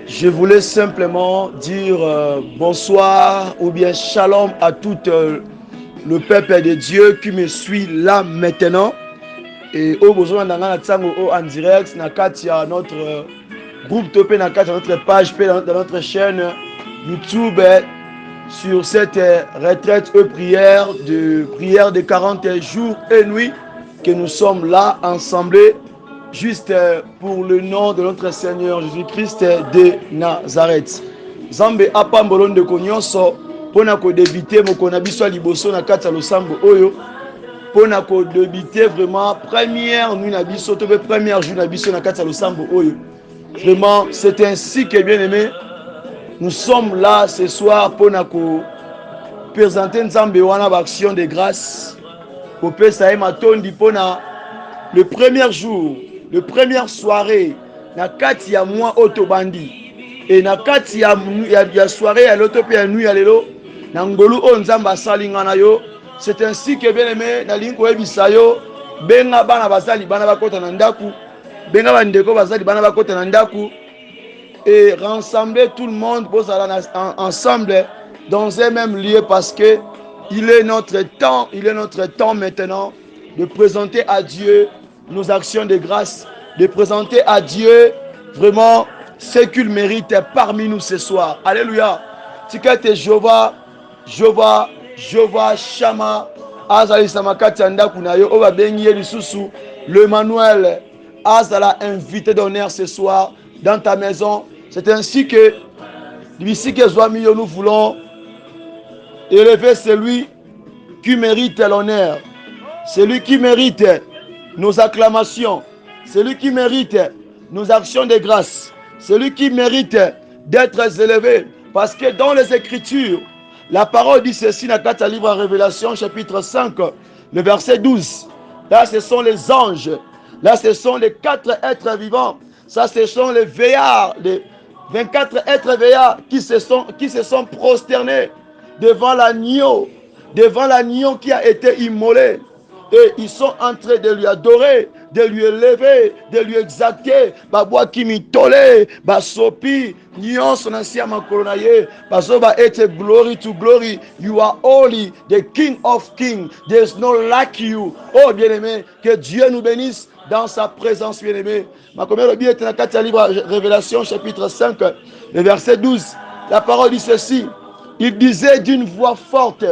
Je voulais simplement dire bonsoir ou bien shalom à tout le peuple de Dieu qui me suit là maintenant. Et au besoin en direct, dans notre groupe Topé, dans notre page, dans notre chaîne YouTube, sur cette retraite prière de 40 jours et nuits que nous sommes là ensemble juste pour le nom de notre Seigneur Jésus-Christ de Nazareth. Zambe apambolon de konyonso pona ko débiter mokona biso liboso na kati ya losambo oyo pona ko débiter vraiment première nuit na biso to première jour na biso na kati ya losambo oyo. Vraiment, c'est ainsi que bien aimé, nous sommes là ce soir pona ko présenter Nzambe wana ba action de grâce ko pesa e matondi pona le premier jour, le première soirée na kati ya mois otobandi et na kati ya soirée ya loto pe ya nuit ya lelo na ngolu o Nzambe asalinga na yo. C'est ainsi que bien aimé na linko ebisa yo benga bana bazali bana bakota na ndaku, benga bandeko bazali bana bakota na ndaku et rassembler tout le monde pour aller ensemble dans un même lieu parce que il est notre temps maintenant de présenter à Dieu nos actions de grâce, de présenter à Dieu vraiment ce qu'il mérite parmi nous ce soir. Alléluia. Tikate Jova, Shama, Azali Samakati Andakunayo, Oba Benye Lisusu, le Manuel, Azala invité d'honneur ce soir dans ta maison. C'est ainsi que, d'ici que nous voulons élever celui qui mérite l'honneur, celui qui mérite nos acclamations, celui qui mérite nos actions de grâce, celui qui mérite d'être élevé. Parce que dans les Écritures, la parole dit ceci dans le livre en Révélation, chapitre 5, le verset 12. Là, ce sont les anges. Là, ce sont les 4 êtres vivants. Ça, ce sont les veillards, les 24 êtres veillards qui se sont prosternés devant l'agneau qui a été immolé. Et ils sont en train de lui adorer, de lui élever, de lui exalter. Babwa kimi tole, basopi, nyonso na siya makolonaye, basoba ete glory to glory. You are holy, the King of Kings. There's no like you. Oh bien-aimé, que Dieu nous bénisse dans sa présence, bien-aimé. Ma commère le bien est dans le livre Révélation, chapitre 5, le verset 12. La parole dit ceci. Il disait d'une voix forte,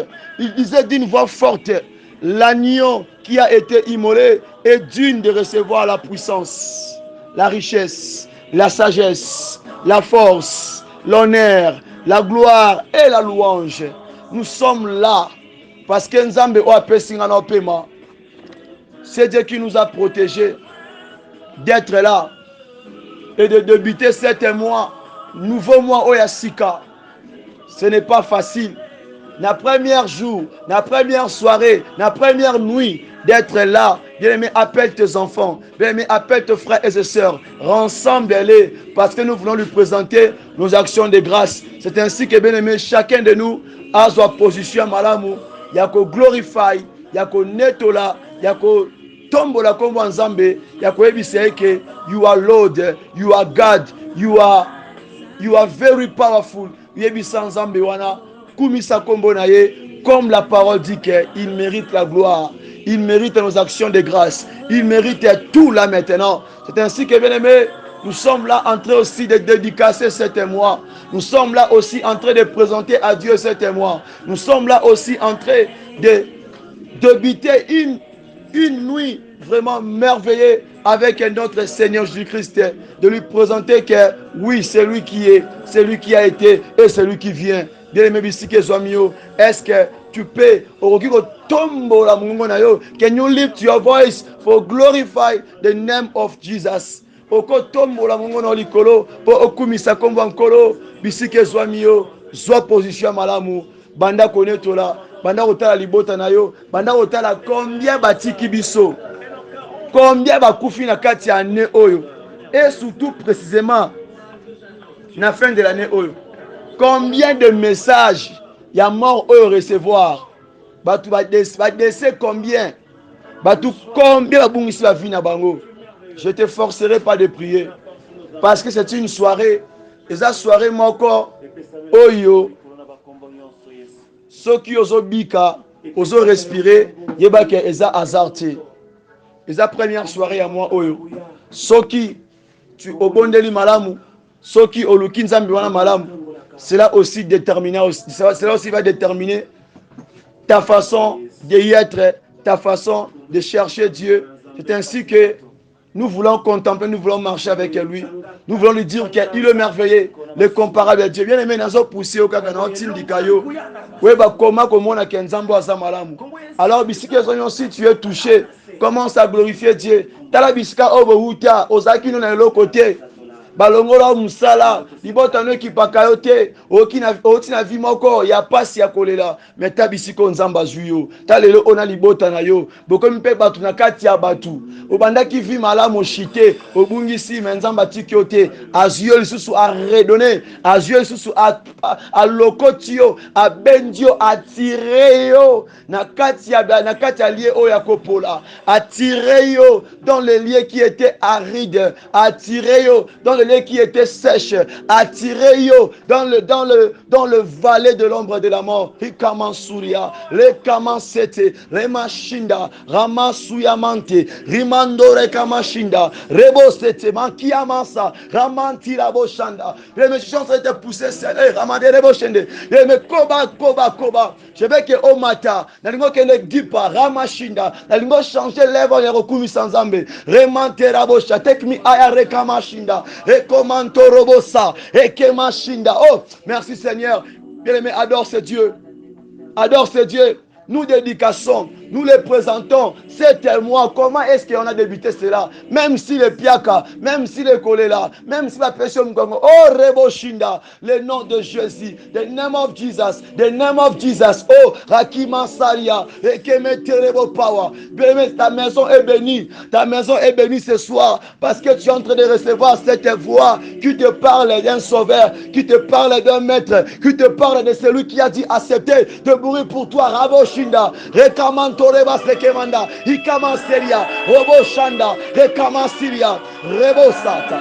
l'agneau qui a été immolé est digne de recevoir la puissance, la richesse, la sagesse, la force, l'honneur, la gloire et la louange. Nous sommes là parce que Nzambe o apesinga na paiement. C'est Dieu qui nous a protégés d'être là et de débuter 7 mois, nouveau mois Oyasika. Ce n'est pas facile. La première jour, la première soirée, la première nuit d'être là. Bien-aimé, appelle tes enfants. Bien-aimé, appelle tes frères et tes sœurs. Rassemble-les parce que nous voulons lui présenter nos actions de grâce. C'est ainsi que, bien-aimé, chacun de nous a sa position à Malamu. Il y a qu'on glorify, il y a qu'on netola, il y a qu'on tombola comme Nzambe, il y a qu'on ebiseye que you are Lord, you are God, you are very powerful. Yebisa Nzambe wana. Comme la parole dit qu'il mérite la gloire, il mérite nos actions de grâce, il mérite tout là maintenant. C'est ainsi que, bien aimé, nous sommes là en train aussi de dédicacer 7 mois. Nous sommes là aussi en train de présenter à Dieu 7 mois. Nous sommes là aussi en train de débuter une nuit vraiment merveilleuse avec notre Seigneur Jésus-Christ, de lui présenter que oui, c'est lui qui est, c'est lui qui a été et c'est lui qui vient. Bien-aimé bisike zwamio, est-ce que tu peux can you lift your voice for glorify the name of Jesus? Okotombola mungono likolo po okumisa kombo nkolo bisike zwamio, zwa position malamu, banda konetola, banda kotala libota na yo, banda kotala combien batiki biso, combien bakufi na kati ya année oyo, et surtout précisément na fin de l'année oyo. Combien de messages il y a mort au recevoir? Bah, tu vas décès combien? Batou combien la bonne ici la vie na bango. Je te forcerai pas de prier. Parce que c'est une soirée. Et cette soirée, mon corps, oyo, ceux qui osent bika, osent respirer, yeba que eza azarté. Et la première soirée à moi, oyo. Ceux qui, tu obondeli malamu, ceux qui oluki nzambi wana malamu, cela aussi déterminer, cela aussi va déterminer ta façon d'y être, ta façon de chercher Dieu. C'est ainsi que nous voulons contempler, nous voulons marcher avec lui. Nous voulons lui dire qu'il est merveilleux, le comparable à Dieu. Bien aimé, nous avons poussé au Kakana, au Tindikayo. Oui, comment on a Kenzambo à Samalamu. Alors, si tu es touché, commence à glorifier Dieu. Tala bisika obohuta, ozaki nous dans l'autre côté. Balongola musala libotano kipakayo te otina vi moko ya pasi ya kolela meta bisiko nzamba zuyo talelo ona libota na yo bokomi mpe batu na kati ya batu obandaki vi malamu shite obungisi nzamba tikyo te azuyo lisusu a redonner azuyo lisusu a lokotio a bendio atire yo na kati ya lié oya kopola atire yo dans les lieux qui étaient arides atire yo dans le lieu qui était sèche, attiré yo dans le valet de l'ombre de la mort. Hikamansuria, le kamansete, le machinda, ramasuyamante, rimandore kamashinda, rebosete, mankiamansa, ramanti raboshanda. Les méchants sont poussés, ramade reboshende. Les koba. Je veux que au matin, nalingo que le gipa, ramashinda, nalingo changer l'œuvre de rekumi sanzambe, remante rabosha, take me aya rekamashinda. Oh, merci Seigneur. Bien-aimé, adore ce Dieu. Adore ce Dieu. Nous dédicassons, nous les présentons. C'est moi. Comment est-ce qu'on a débuté cela? Même si les piaka, même si les kolela, même si la pression mkongo. Oh, Reboshinda, le nom de Jésus, the name of Jesus, the name of Jesus. Oh, Rakima Saria, Ekeme Terebo Power. Bien-aimé, ta maison est bénie. Ta maison est bénie ce soir parce que tu es en train de recevoir cette voix qui te parle d'un sauveur, qui te parle d'un maître, qui te parle de celui qui a dit accepter de mourir pour toi. Raboshinda, Rekamantoreba Sekemanda, Ikamanseria, Roboshanda, Rekamansiria, Rebosata.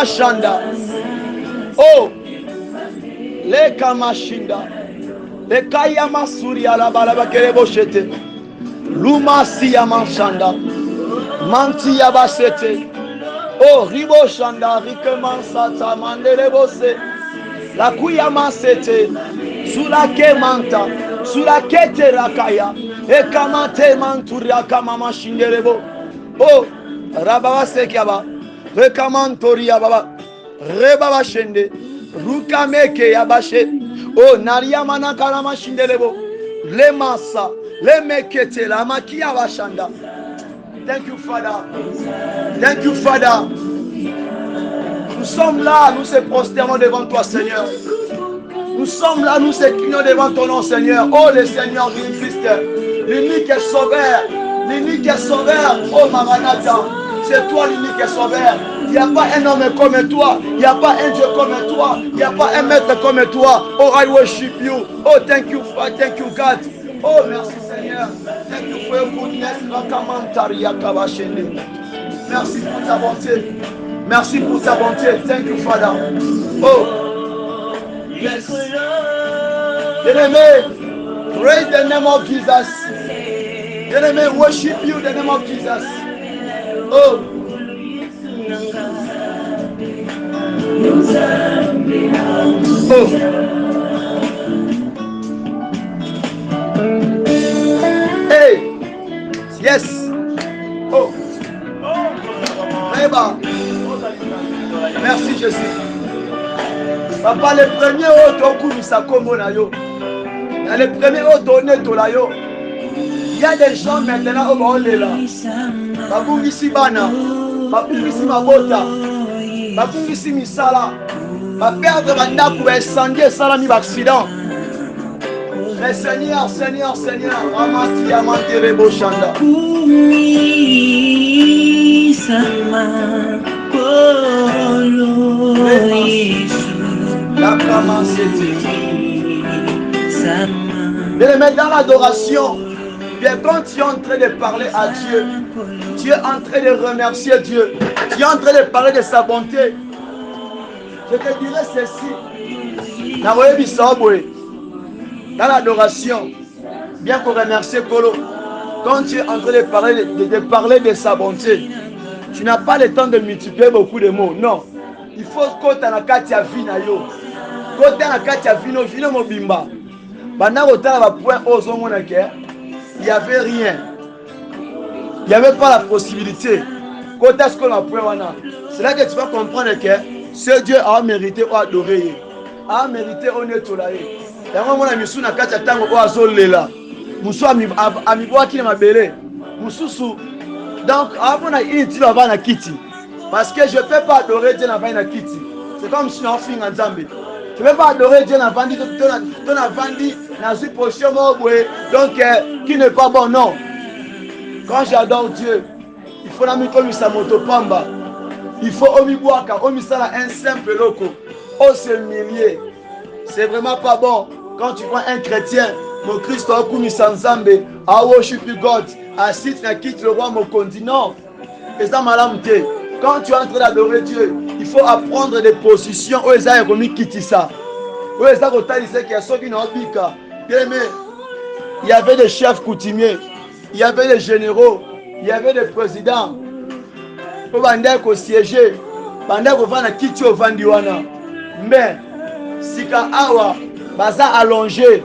Shanda. Oh, le kamashinda, le kayama suria la balaba kerebo shete, lumasi yamashanda, manti yabasete. Oh, ribo shanda, rikemansa mandele bose, la kuyama sete, sulake manta, sulakete rakaya, e kamate manturia kamama shinderebo. Oh, rababa sekiaba. Rekamantoria baba, rebaba shende, rukameke yabashe, oh naria manakala mashindelebo, le masa, le mekete la makia bashanda. Thank you, Father. Thank you, Father. Nous sommes là, nous se prosternons devant toi, Seigneur. Nous sommes là, nous s'inclinons devant ton nom, Seigneur. Oh, le Seigneur Jésus-Christ, l'unique est sauveur. L'unique est sauveur. Oh, Maranatha, c'est toi l'unique sauveur. Il n'y a pas un homme comme toi. Il n'y a pas un Dieu comme toi. Il n'y a pas un maître comme toi. Oh, I worship you. Oh, thank you, God. Oh, merci, Seigneur. Thank you for your goodness. Merci pour ta bonté. Merci pour ta bonté. Thank you, Father. Oh, yes. Bien-aimé, praise the name of Jesus. Bien-aimé, worship you, the name of Jesus. Oh. Oh. Hey. Yes. Oh. Merci Jésus. Papa, le premier autre coup, ça comme on a yo. Le premier autre honnête là yo. Il y a des gens maintenant au bord de là. Babou ici bana. Babou ici mabota. Babou ici misala. Ma perdre banda pour incendier ça mi accident. Mais Seigneur, Seigneur, Seigneur, Amati Amante Rebo Chanda. La flamme de les mettre dans l'adoration. Bien, quand tu es en train de parler à Dieu, tu es en train de remercier Dieu, tu es en train de parler de sa bonté. Je te dirais ceci. Dans l'adoration, bien qu'on remercie Kolo, quand tu es en train de parler de sa bonté, tu n'as pas le temps de multiplier beaucoup de mots. Non. Il faut que tu aies la carte à vie. Quand tu as la carte à vie, vino mobimba. Pendant que tu as le point aux hommes, il n'y avait rien. Il n'y avait pas la possibilité. Quand tu as ce qu'on a point, c'est là que tu vas comprendre que ce Dieu a mérité ou adoré. A mérité ou nettoyé. Et moi, je suis na kati ya tango o azolela. Musu amiboa ki na mabele. Mususu. Donc, avant na inti va na kiti. Parce que je ne peux pas adorer Dieu na na kiti. C'est comme si on finit en Zambie. Je ne peux pas adorer Dieu na vandi ton na vandi na suis position mobwe. Donc qui n'est pas bon, non. Quand j'adore Dieu, il faut la mettre au moto pamba. Il faut omiboaka, omisala un simple loco. Oh, c'est millier. C'est vraiment pas bon. Quand tu vois un chrétien, mon Christ a commis sans Zambe, à worship God, à sit na quitte le roi mon continent. Et ça malam te. Quand tu es en train d'adorer Dieu, il faut apprendre des positions où ils ont commis quitter ça. Où ils ont dit qu'il y a ceux qui n'ont pas. Bien aimé, il y avait des chefs coutumiers, il y avait des généraux, il y avait des présidents. Pour bandeko siéger, bandeko va na quitte au Vandiwana. Mais Sika awa baza allongé,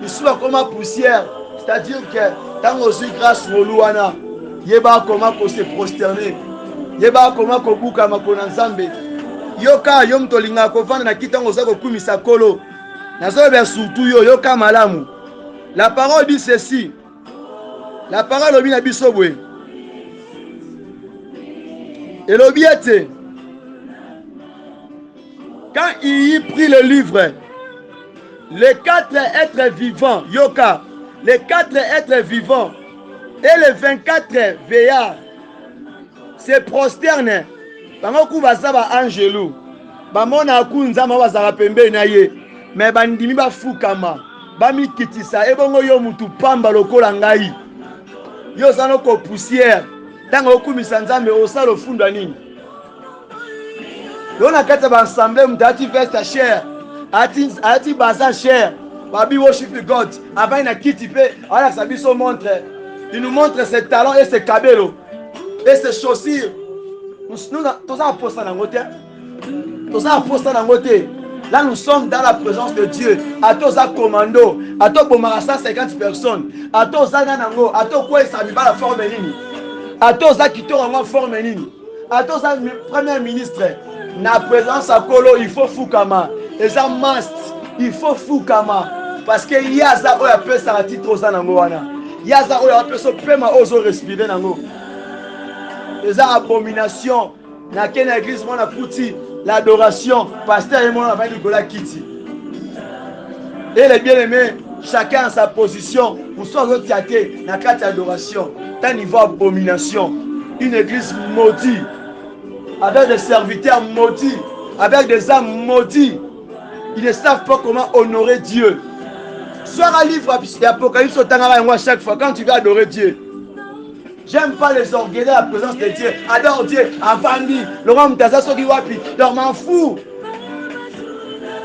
il soit comme la poussière, c'est-à-dire que tant aussi grâce au louana, yeba comment pour se prosterner, yeba comment pour bouka makona nzambe, yoka yom tolinga ko vanda na kitango za ko kumisa kolo, nazo be surtout yoka malamu. La parole dit ceci, la parole obi na biso bwe, elobi ete. Quand il y prit le livre, les 4 êtres vivants, Yoka, les 4 êtres vivants et les 24 veillards se prosternent. Bango kubaza ba angelou. Bamona kunzama bazala pembe na ye. Mais bandimi ba fukama. Bami kitisa ebongo yo mutu pamba lokola ngai. Yo zano ko poussière. Tango kumisa nzambe osalo funda nini? On a quatre ensemble, m'tati veste cher, ati baza cher, babi worship God. Avant il a quitté, alors ça lui montre, il nous montre ses talons et ses cabellos et ses chaussures. Nous tous en postant dans côté, tous en postant dans côté. Là nous sommes dans la présence de Dieu. À tous à commando, à tous pour 150 personnes, à tous à nango, à tous quoi ça va la forme nini, à tous à qui t'aura en forme nini, à tous à premier ministre. Na présence à Kolo, il faut Fukama. Et ça must, il faut Fukama. Parce que il y a ça où il peut ça titre aux anangoana. Il y a ça où il peut se pema oso respirer nango. Et ça abomination. Na quelle église mon a fouti. L'adoration, pasteur et moi, on va Nicolas Kitty. Et les bien-aimés, chacun a sa position. Pour soi, l'autre théâté, la carte d'adoration. D'un niveau abomination. Une église maudite. Avec des serviteurs maudits. Avec des âmes maudits. Ils ne savent pas comment honorer Dieu. Soit un livre d'Apocalypse au Tangara, moi, chaque fois, quand tu vas adorer Dieu. J'aime pas les orgueils de la présence de Dieu. Adore Dieu. Avandi. Laurent Mtaza Soki Wapi. Donc m'en fous.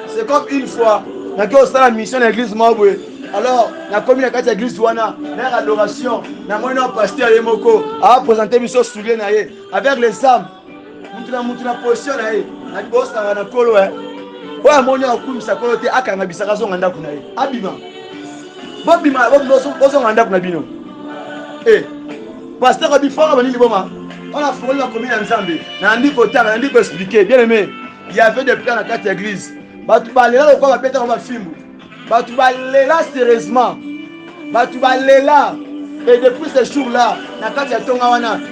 C'est comme une fois. Dans la mission de l'église Maboué. Alors, la commune de l'église Douana. Leur adoration. Dans mon pasteur Yemoko. A présenté mission soulier naïe. Avec les âmes. Moutuna position naïe. Na boss na kolo hein. Oya moni akum sakolo te akanga bisaka zo nganda kunaïe. Abima. Bobima bozo nganda kunabino. Eh. Pasteur Abifora Bani Liboma, on a fourni la commune en Zambie. Nandi Kota, Nandi peut expliquer. Bien aimé, il y avait des plans dans 4 églises. Batubalela, le corps va péter dans ma film. Batubalela, sérieusement. Batubalela. Et depuis ce jour-là,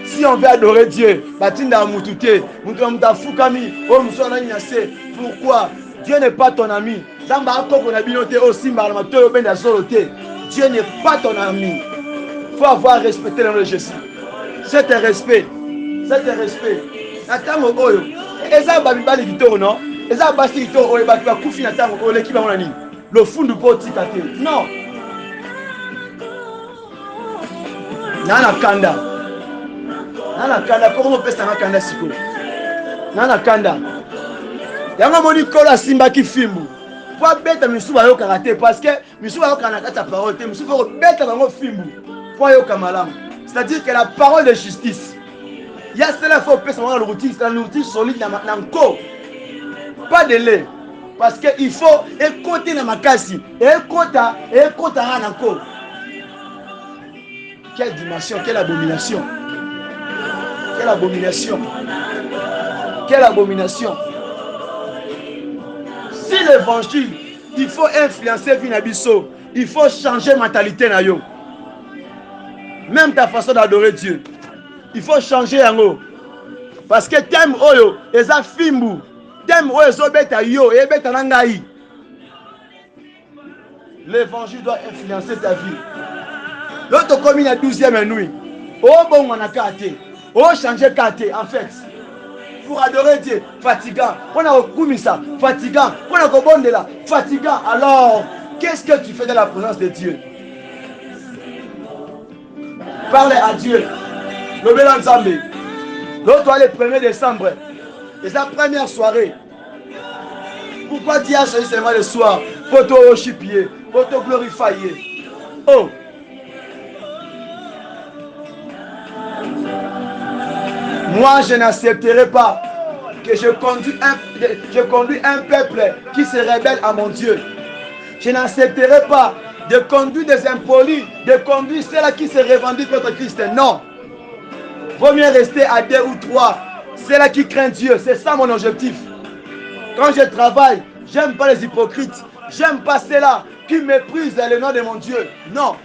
si on veut adorer Dieu, Batinda Moutouté, Moutamda Fukami, oh Moussona Nyase. Pourquoi? Dieu n'est pas ton ami. Zamba Toko Nabinote, aussi Maramato, Ben Azolote. Dieu n'est pas ton ami. Il faut avoir respecté le nom de Jésus. C'est un respect. C'est un respect. Attends, oyo. Eza babibali kitoro non? Eza basi kitoro oyo batu bakufi na tango oyo l'équipe on a ni. Le fond du poti kate. Non. Nana kanda. Nana kanda comment on peut ça kanda siko? Nana kanda. Yanga moni kola simba ki fimbu. Pour beta misuba yo karaté parce que misuba yo kanaka ta parole, misuba yo beta bango fimbu. C'est-à-dire que la parole de justice, il y a cela faut faire le routine, c'est une routine solide dans le corps. Pas de lait. Parce qu'il faut écouter dans ma casse. Écouter dans le corps. Quelle dimension, quelle abomination. Quelle abomination. Quelle abomination. Si l'évangile, il faut influencer Vinabiso, il faut changer la mentalité. Même ta façon d'adorer Dieu. Il faut changer en haut. Parce que thème oyo, eza fimbu. Thème oyo zo beta yo, et beta nangai. L'évangile doit influencer ta vie. L'autre commune à 12e nuit. Oh bon, on a kate. Oh changer kate, en fait. Pour adorer Dieu, fatigant. On a recouru ça, fatigant. On a rebondé là, fatigant. Alors, qu'est-ce que tu fais dans la présence de Dieu? Parlez à Dieu. Le Bélan Zambé. L'autre, le 1er décembre. Et sa première soirée. Pourquoi Dieu a choisi seulement le soir? Pour te worshipper, pour te glorifier. Oh. Moi, je n'accepterai pas que je conduis un peuple qui se rebelle à mon Dieu. Je n'accepterai pas de conduire des impolis, de conduire ceux-là qui se revendiquent contre Christ. Non. Vaut mieux rester à 2 ou 3. Ceux-là qui craignent Dieu. C'est ça mon objectif. Quand je travaille, j'aime pas les hypocrites. J'aime pas ceux-là qui méprisent le nom de mon Dieu. Non.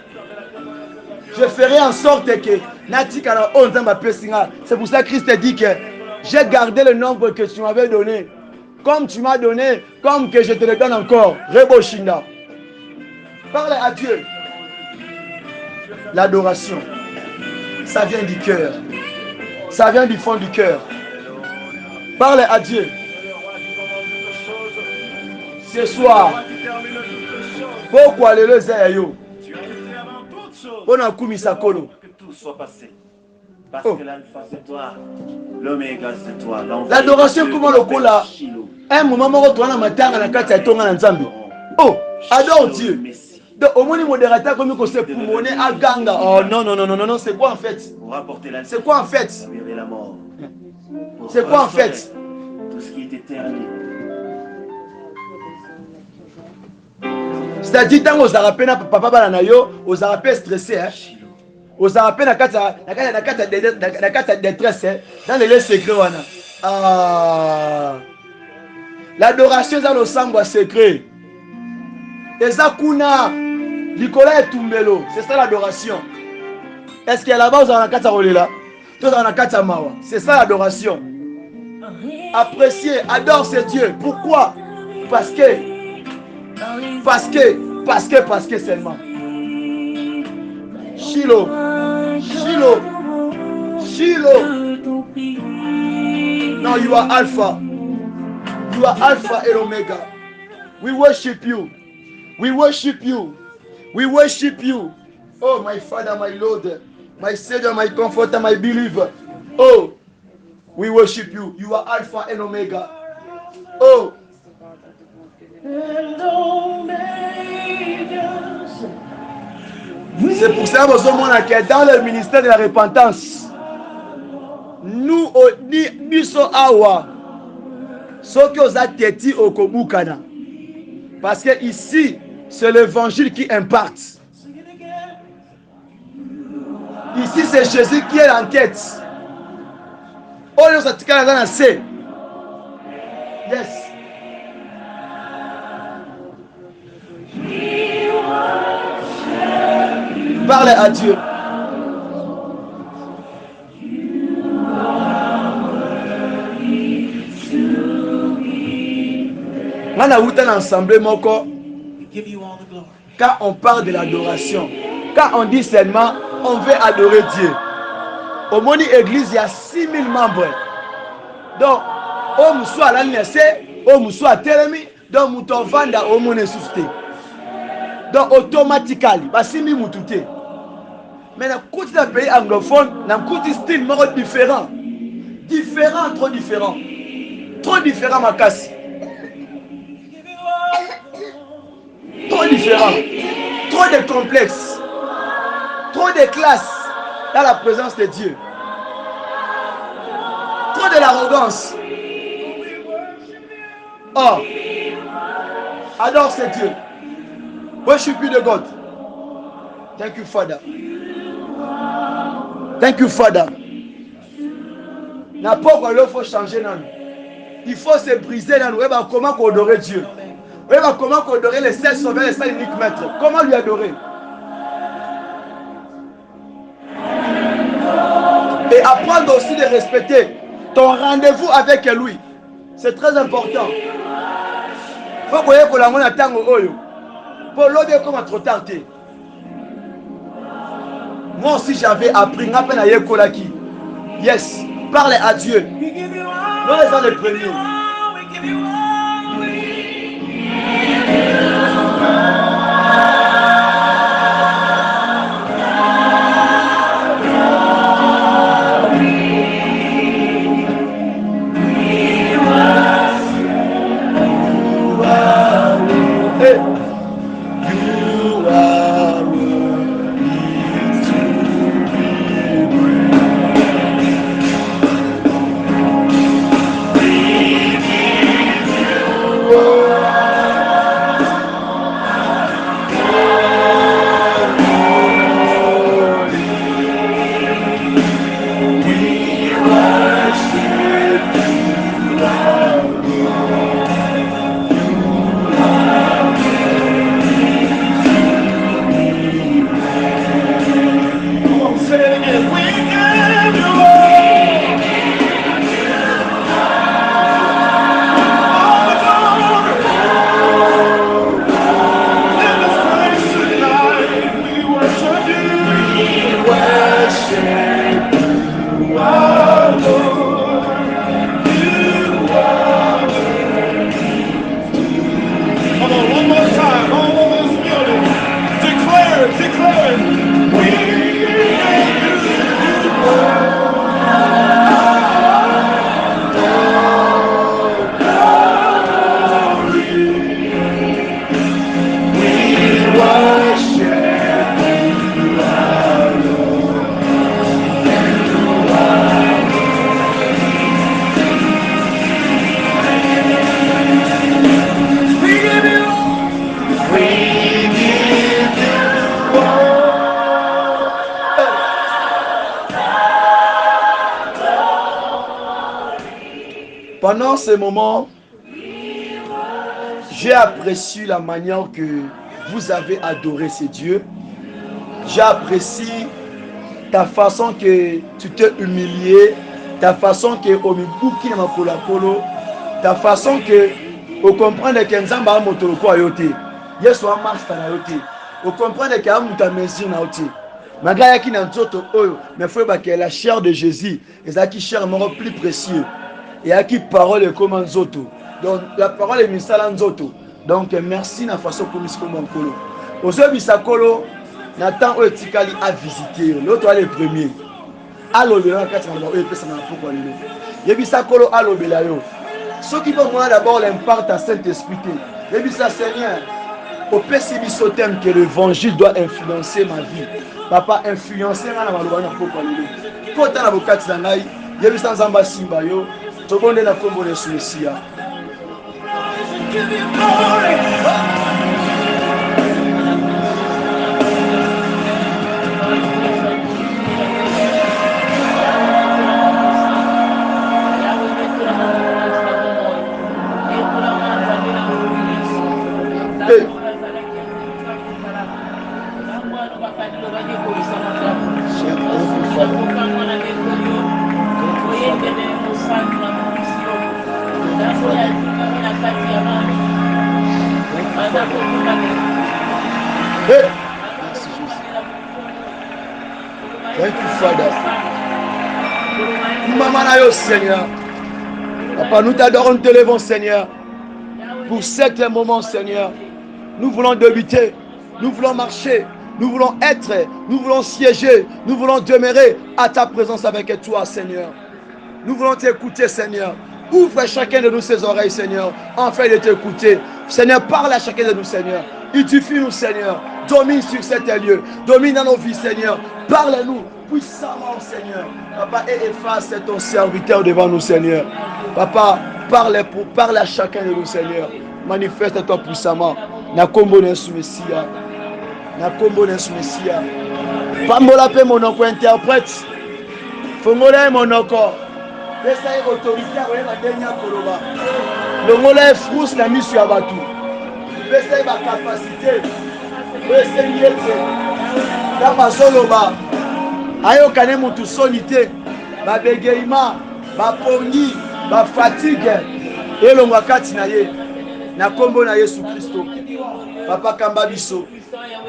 Je ferai en sorte que c'est pour ça que Christ dit que j'ai gardé le nombre que tu m'avais donné. Comme tu m'as donné, comme que je te le donne encore. Reboshinda. Parlez à Dieu. L'adoration, ça vient du cœur. Ça vient du fond du cœur. Parlez à Dieu. Ce soir, pourquoi les Zéayo? On a commis sa colo. Que tout soit passé. Parce que l'alpha c'est toi, l'oméga c'est toi. L'adoration, comment le cola? Un moment, on retourne à ma terre, à la carte, à ton ensemble. Oh, adore Dieu. Au moins, les modérateurs, comme ils se poumonner à Ganga. Oh non, non, non, non, non, c'est quoi en fait? C'est quoi en fait? C'est quoi en fait? Tout ce qui est éternel. C'est-à-dire, quand aux Arapés, papa Balanayo, aux Arapés stressés, aux Arapés, na kata détresse, dans les secrets. L'adoration, c'est le sang secret. Et ça, kuna, Nicolas et Tumbelo, c'est ça l'adoration. Est-ce qu'il y a là-bas, vous avez un kata rolela? Tout dans la kata mawa. C'est ça l'adoration. Apprécier, adore ce Dieu. Pourquoi? Parce que seulement. Shiloh. No, you are Alpha. You are Alpha and Omega. We worship you. We worship you. We worship you. Oh, my Father, my Lord, my Savior, my Comforter, my Believer. Oh, we worship you. You are Alpha and Omega. Oh. C'est pour cela que dans le ministère de la repentance, nous, biso awa, ce que vous avez dit au Kobukana. Parce que ici, c'est l'évangile qui impacte. Ici, c'est Jésus qui est en tête. Oh, nous sommes c'est. Yes. Parlez à Dieu. On a eu un ensemble moko. Quand on parle de l'adoration, quand on dit seulement on veut adorer Dieu, au monde église il y a 6000 membres. Donc, au moussou à l'année, au moussou à Télémi, donc mouton vanda au monde soufflé. Donc automatiquement, bah 6000 moutouté. Mais dans le pays anglophone, dans le style différent. Trop différent. Trop différent ma casse. Trop différent. Trop de complexes. Trop de classes dans la présence de Dieu. Trop de l'arrogance. Oh, adore ce Dieu. Worship you the God. Thank you, Father. Thank you, Father. N'a pas qu'il faut changer dans nous. Il faut se briser dans nous. Et ben, comment adorer Dieu? Et ben, comment adorer les seul sauveurs, les seuls uniques maîtres? Comment lui adorer? Et apprendre aussi de respecter ton rendez-vous avec lui. C'est très important. Il faut que la monnaie attende au oyo. Pour l'autre, comment trop tard. Moi aussi, j'avais appris. Yes, parlez à Dieu. Nous les sommes les premiers. Pendant ce moment, j'ai apprécié la manière que vous avez adoré ce Dieu. J'ai apprécié ta façon que tu t'es humilié, ta façon que omibuki na makolo kolo, ta façon que o comprendre que nzamba motolo ko ayote yesu a master na yote o comprendre que amuta mesure na yote magaya ki na nzoto oyo mais faut ba que la chair de Jésus ezaki chair moko plus précieux et à qui parole comme nzoto donc la parole est misala nzoto donc merci na façon comme ce comme kolo ozo bisakolo na temps oyo tikali a visiter l'autre est le premier alobela kati na oyo pesa na poko lelo yebisa kolo alobela yo ceux qui vont moi d'abord l'impact à Saint-Esprit yebisa Seigneur au pesi biso thème que l'évangile doit influencer ma vie papa influencer nga na maloba na poko lelo kota na bokati na ngai yebisa nzamba simba yo tobonde na kombo na Yesu Hey. Thank you, Father. Maman na yo, Seigneur. Papa, nous t'adorons, nous te levons, Seigneur. Pour cet moment, Seigneur, nous voulons débuter, nous voulons marcher, nous voulons être, nous voulons siéger, nous voulons demeurer à ta présence avec toi, Seigneur. Nous voulons t'écouter, Seigneur. Ouvre chacun de nous ses oreilles, Seigneur, afin de t'écouter. Seigneur, parle à chacun de nous, Seigneur. Édifie-nous, Seigneur. Domine sur cet lieu. Domine dans nos vies, Seigneur. Parle-nous puissamment, Seigneur. Papa, et efface ton serviteur devant nous, Seigneur. Papa, parle à chacun de nous, Seigneur. Manifeste-toi puissamment. Na kombo na Yesu Messia. Na kombo na Yesu Messia. Pambola pe monoko interprète. Fongola monoko. Pesa e autorité a koyeba ndenge ya koloba. Longola e frus na miso ya bato. Pesa e ba capacité. Pesa yete. Da bazoloba. Ayokane mutu soni te. Ba begeima, ba pongi, ba fatigue. Elongwa kati na ye. Na kombo na Yesu Kristo. Papa kamba biso.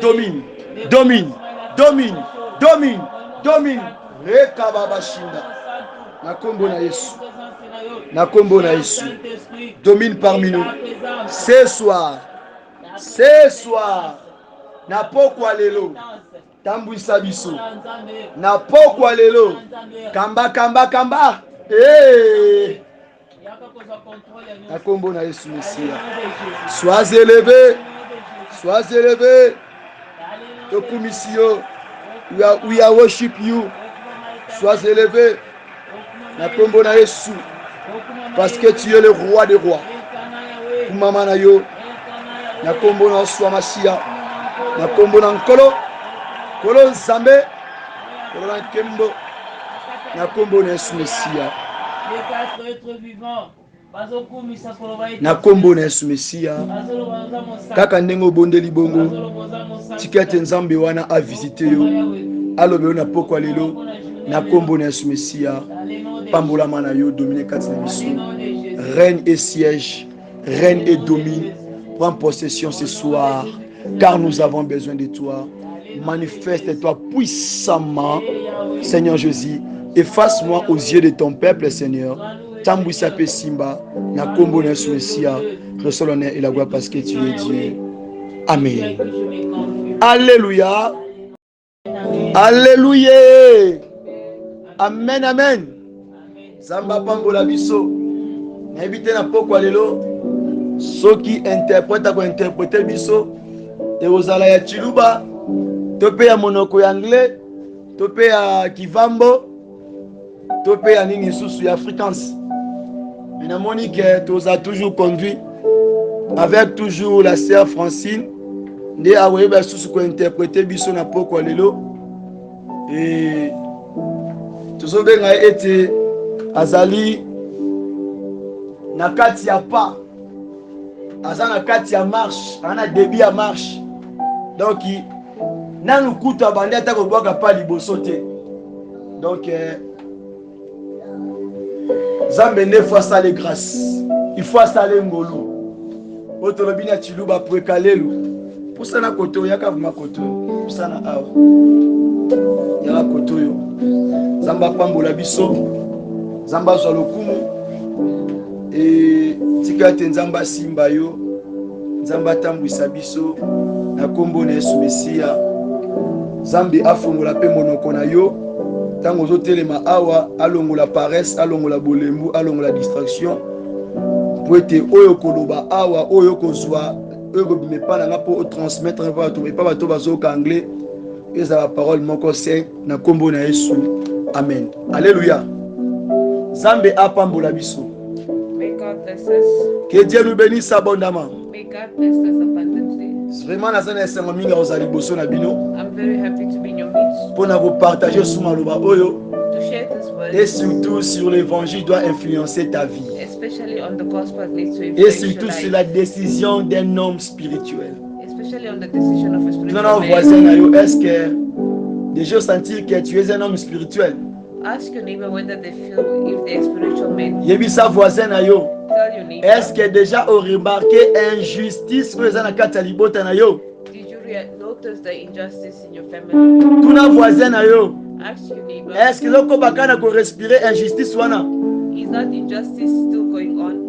Domine, domine, domine, domine, domine. Reka baba shinda. Na kombo na Yesu. Na kombo na Yesu. Domine parmi nous. Ce soir. Na pokwa lelo. Tambwisa biso. Na pokwa lelo. Kamba. Eh. Na kombo na Yesu Messia. Sois élevé. Tokumisio. We are worship you. Sois élevé. Na kombo na Yesu. Parce que tu es le roi des rois. Kumama na yo. Na kombo na Oswa Masia. Na kombo na Nkolo. Kolo Nzambe. Kolo na Kembo. Na kombo na Yesu Messia. Na kombo na Yesu Messia. Kaka ndenge obondeli bongo. Tikete Nzambe wana a visiter yo. Alobe na pokwa lelo. Na kombo na Yesu Messia. Pambola mana yo domine kati na biso. Règne et siège, règne et domine. Prends possession ce soir, car nous avons besoin de toi. Manifeste-toi puissamment, Seigneur Jésus. Efface-moi aux yeux de ton peuple, Seigneur. Tambouissa pe simba, na kombo na Yesu Messia. Reçois l'honneur et la gloire parce que tu es Dieu. Amen. Alléluia. Alléluia. Amen, amen. Zamba pambola biso. N'habite na pokwa lelo. Soki interprète ko interpréter biso. Te ozala ya chiluba. Tope ya monoko ya anglais. Tope ya kivambo. Tope ya nini susu ya afrikaans. Mais na monique toza toujours conduit avec toujours la sœur Francine. Nde aweba susu ko interpréter biso na pokwa lelo. Et tozobenga ete azali na kati ya pas aza na kati ya marche ana débit ya marche donc nanu kuta bandi ata kobwaka pa liboso te donc Zambe ne faut ça les grâces. Il faut ça les ngolo. Otolobi na chiluba pour kalelu. Pour ça na koto yaka vuma koto. Pour ça na awa. Yaka koto yo. Zamba pambola biso. Zamba zwa lokumu. Et tika te nzamba simba yo. Nzamba tambwisa biso na kombo na Yesu Mesia. Zambi afongola pe monoko na yo. Tango zo telema awa alongola paresse, alongola bolembu, alongola distraction. Pour être oyo koloba awa oyo kozwa oyo bimepa na po transmettre pa to pa bato bazo anglais eza la parole moko saint na kombo na Yesu. Amen. Alléluia. Zambe apambola biso. May God bless us. Que Dieu nous bénisse abondamment. May God bless us abundantly. Vraiment nazana esengo minga ozali boso na bino. I'm very happy to be in your midst. Pour vous partager sous maloba oyo. To share this word. Et surtout sur l'évangile doit influencer ta vie. Especially on the gospel needs to Et influence surtout your sur life. la décision d'un homme spirituel. Especially on the decision of a spiritual Non, man. voisin, est-ce que déjà sentir que tu es un homme spirituel? Ask your neighbor whether they feel if they're spiritual men. Yebi sa voisin na yo. Tell your neighbor. Est-ce que déjà au remarqué injustice que na kati ya libota na yo? Did you notice the injustice in your family? Tuna voisin na yo. Ask your neighbor. Est-ce que loko bakana ko respirer injustice wana? Is that injustice still going on?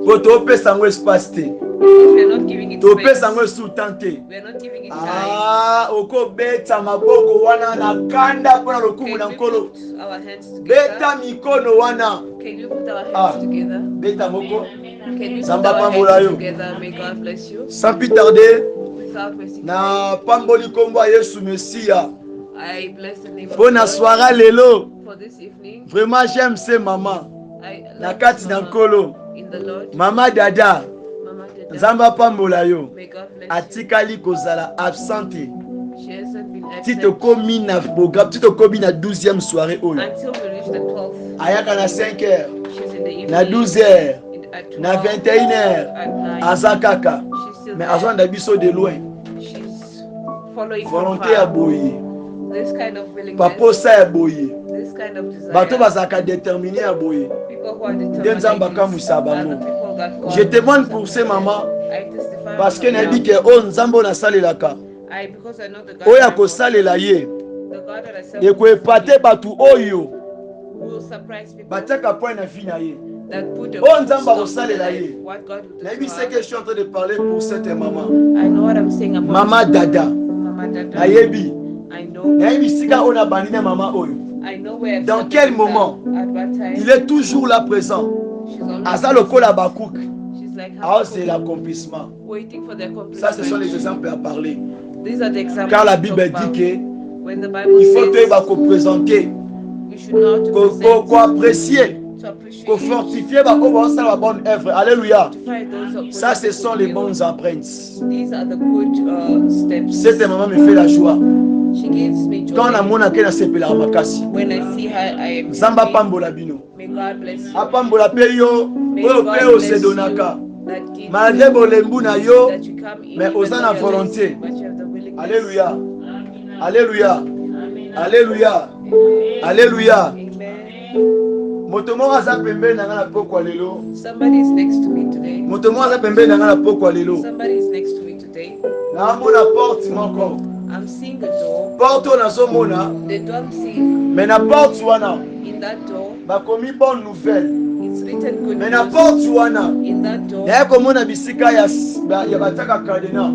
Po to pesa ngo espace te. Because we are not giving it To space. pesa ngo sous-temps te. We are not giving it time. Ah, oko beta maboko wana na kanda pona lokumu na Can we nkolo. put our hands together? Beta mikono wana. Can you put our hands Ah. together? Beta moko. Can you put Zamba our pambola yo. hands together? May God bless you. Sans plus tarder, Without wasting time, na pamboli kombo ya Yesu Mesia. I bless the name of Pona God soirée lelo. for this evening. Vraiment j'aime ces mamans. I Na love kati na Mama nkolo. in the Lord. Mama dada. Mama Dada. Nzamba pambola yo. May God bless Atikali kozala absente. you. She hasn't been Tito absent komi na programme, tito komi na 12e soirée oyo. until we reach the 12th. Ayaka na 5h, She's in the evening. na 12h, At 12, na 21h. at 9. Azakaka. She's still Mais there. azwanda biso de loin. She's following from Volonté ya far. boye. This kind of willingness. Paposa ya boye. This kind of desire. Bato bazaka déterminé ya boye. People who are Nde determined Nzamba like kamwisa this are bango. the people that God Je témoigne wants pour us ces to mamans I testify parce que on nayebi behalf ke o nzambe oyo nasalelaka because I know the God oyo that I worship, akosalela ye the God that I serve ekoepate bato oyo will surprise people batiaka point na vie na ye. that put a Oh, Nzamba stop to akosalela life, ye. what God will do Nayebi to ce her. que je suis en train de parler pour cette maman. I know what I'm saying about Mama dada. Mama Dada. Nayebi. I know. Nayebi sika oyo nabandi na mama oyo. I know where I've Dans set quel her moment? at what time. Il est toujours là présent. She's always Aza lokola bakouk. She's like Ah, c'est l'accomplissement. waiting for the Ça, ce sont les accomplishment. exemples à parler. These are the examples. Car la to Bible talk dit about. que When the Bible il faut says que vous présenter, we should know how to qu'on apprécier, to appreciate, qu'on fortifie, la bonne œuvre. Alléluia. to find those who Ça, put ce up sont good les will. bonnes empreintes. These are the good steps. Cette maman me fait la joie. She gives me joy. Quand on a mon akena sepela makasi. When I see her, I am Zamba happy. pambola bino. May God bless you. Apambola pe yo, May oyo God pe o bless se you donaka. that gives Malgré you, bolembu na yo, that you come in mais even oza though na you're volonté. lazy, but you have the willingness. Alléluia. Alléluia. Alléluia. Alléluia. Amen. Moto moko aza pembeni na nga na pokwa lelo. Somebody is next to me today. Moto moko aza pembeni na nga na pokwa lelo. Somebody is next to me today. Naamona porte moko. I'm seeing a door. Porte oyo nazomona, The door I'm seeing, mais na porte wana in that door, bakomi bonne nouvelle. it's written good Mais na news. porte wana In that door, naye komona bisika ya batiaka cadenas.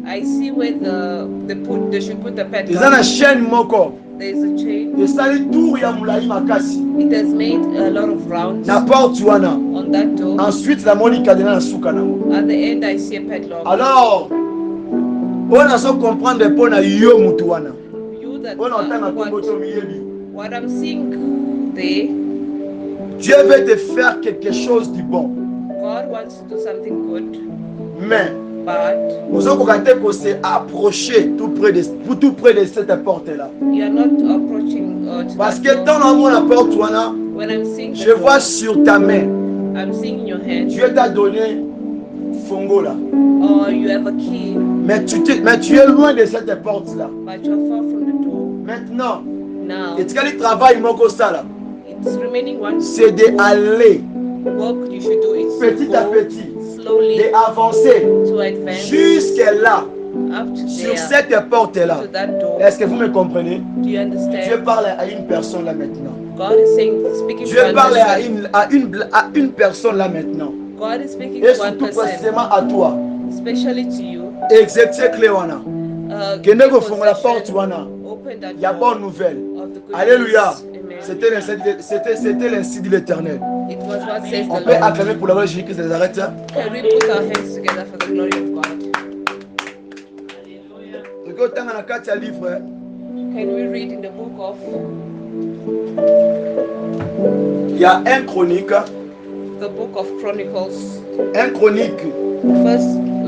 I see where they should put the pet. Eza na chaîne moko. There is a chain. Esali tour ya molai makasi. It has made a lot of rounds Na porte wana. on that door. Ensuite namoni cadenas na suka nango. At the end, I see a padlock. Alors, oyo nazo comprendre mpo na yo mutu wana. You that Oyo na otanga kombo to what, miyebi. what I'm seeing there, Dieu veut te faire quelque chose du bon. God wants to do something good, Mais but ozokoka te kose approcher tout près de cette porte là. you are not approaching to Parce that que door. dans la mona porte wana, When I'm seeing the je vois door, sur ta main, I'm seeing in your hand, Dieu t'a donné fongo là. or you have a key, Mais tu es loin de cette porte là. but you're far from the door. Maintenant, Now, etikali travail moko sala. This remaining one c'est d'aller work you should do is petit to à go petit, slowly d'avancer to advance jusqu'à là, up to sur there, cette porte-là. to that door. Est-ce que vous me comprenez? Do you Dieu understand? parle à une personne là maintenant. God is speaking Dieu to one parle person. à une personne là maintenant. God is speaking Et to one surtout person, précisément à toi. especially to you. Exercer clé wana. Give Kende kofunga la possession, porte wana. open that Il y a door bonne nouvelle. of the good Alléluia. news. Amen. C'était l'ainsi dit l'Éternel. It was what says On the peut Lord. acclamer pour la gloire de Jésus-Christ de Nazareth. Can we put our hands together for the glory of God? Regarde dans la carte à livre. Can we read in the book of Il y a un chronique. the book of Chronicles? Un chronique.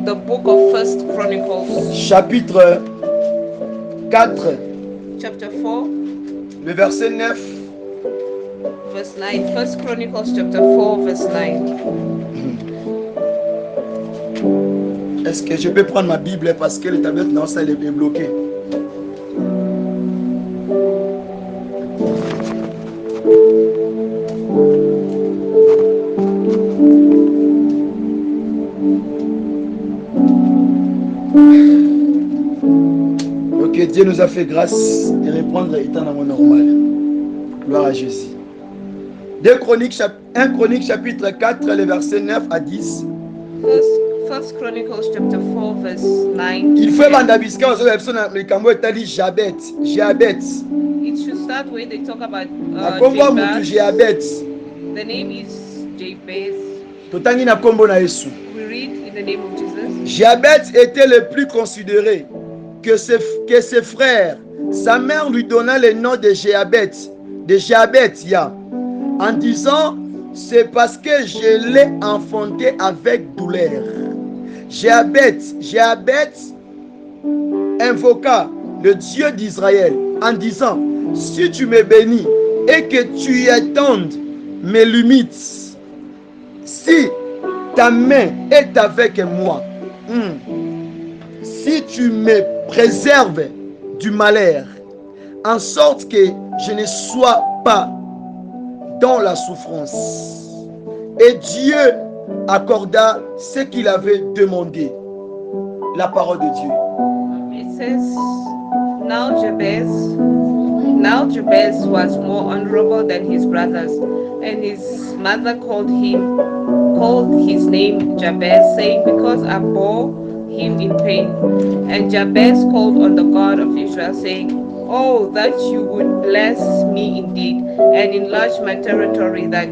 The book of First Chronicles, Chapitre 4. chapter 4, Le verset 9. verse 9. First Chronicles chapter 4, verse 9. Est-ce que je peux prendre ma Bible parce que le tablette non, ça il est bloqué. Ok, Dieu nous a fait grâce de reprendre étant dans mon normal. Gloire à Jésus. 1 Chroniques chapitre 4, les versets 9 à 10. First Chronicles chapter 4, verse 9. Il faut bandabiska aux personnes le cambo etali Jabet. It should start where they talk about Na kombo mutu Jabez. Jabet. The name is Jabez. Totangi na kombo na Yesu. We read in the name of Jesus. Jabet était le plus considéré que ses frères. Sa mère lui donna le nom de Jabetia, en disant, c'est parce que je l'ai enfanté avec douleur. Jabet invoqua le Dieu d'Israël en disant, si tu me bénis et que tu étendes mes limites, si ta main est avec moi, si tu me préserves du malheur, en sorte que je ne sois pas dans la souffrance. Et Dieu accorda ce qu'il avait demandé. La parole de Dieu. It says, Now Jabez was more honorable than his brothers, and his mother called his name Jabez, saying, because I bore him in pain. And Jabez called on the God of Israel, saying, oh, that you would bless me indeed, and enlarge my territory, that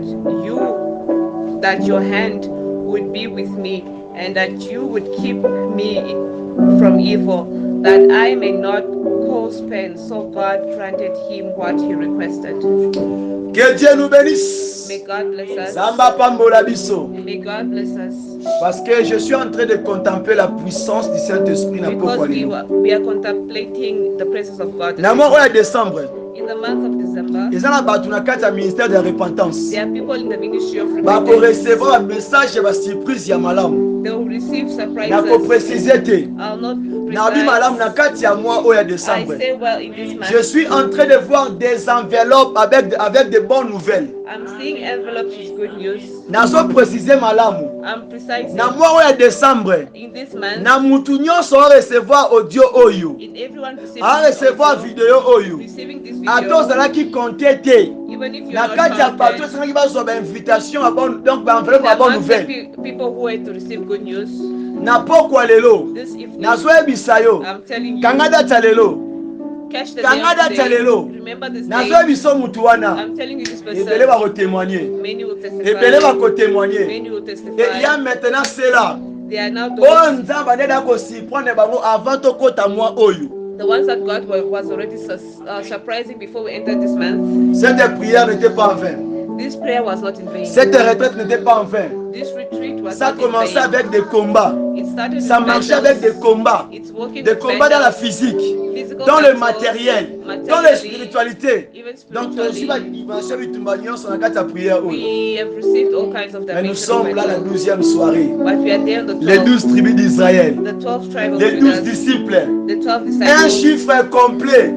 your hand would be with me, and that you would keep me from evil, that I may not cause pain. So God granted him what he requested. Que Dieu nous bénisse. May God bless us. Zamba pambola biso. May God bless us. Parce que je suis en train de contempler la puissance du Saint-Esprit. Because we are contemplating the presence of God. Na mois de décembre. In the month of December, ils ont battu na kati ya ministère de repentance. There are people in the ministry of Ba ko repentance. recevoir un message ba surprise ya malamu. They will receive surprises. Na ko préciser te. I'll not Na bi malamu na kati ya mois o ya décembre. I say well in this month. Je suis en train de voir des enveloppes avec de bonnes nouvelles. I'm seeing envelopes with good news. Nazo préciser malamu. I'm precising. Na mois o ya décembre. In this month. Na mutu nyonso recevoir audio oyo. In everyone receiving. Recevoir vidéo oyo. Receiving this video. Atos qui comptait te. Even if you're na not kati ya counted. bato qui va recevoir invitation à bon donc ba enveloppe à bonne nouvelle. People who wait to receive good news. Na pokwa lelo. This evening. Na zoebisa yo. I'm telling you. Kangada talelo. Catch the Kangada day talelo. Remember this Na day. zoebiso mutu wana. I'm telling you this person. Ebele ba ko témoigner. Many will testify. Ebele ba ko témoigner. Many will testify. Et il y a maintenant cela. They are now Oh those, nzamba neda ko surprendre bango avant to kota moi oyo. the ones that God was already surprising before we entered this month. Cette prière n'était pas en vain. This prayer was not in vain. Cette retraite n'était pas en vain. This retreat was Ça not commençait in vain. avec des combats. It started Ça with marchait battles. avec des combats. It's working Des with combats dans la battles, physique, physical dans le battles, matériel, dans la materially, spiritualité. even Donc, spiritually. mais We have received all kinds of nous dimensions. sommes là la 12e soirée. But we are there on the Les 12, 12 tribus d'Israël, the 12 tribal les 12 leaders, disciples. the 12 Un disciples. chiffre complet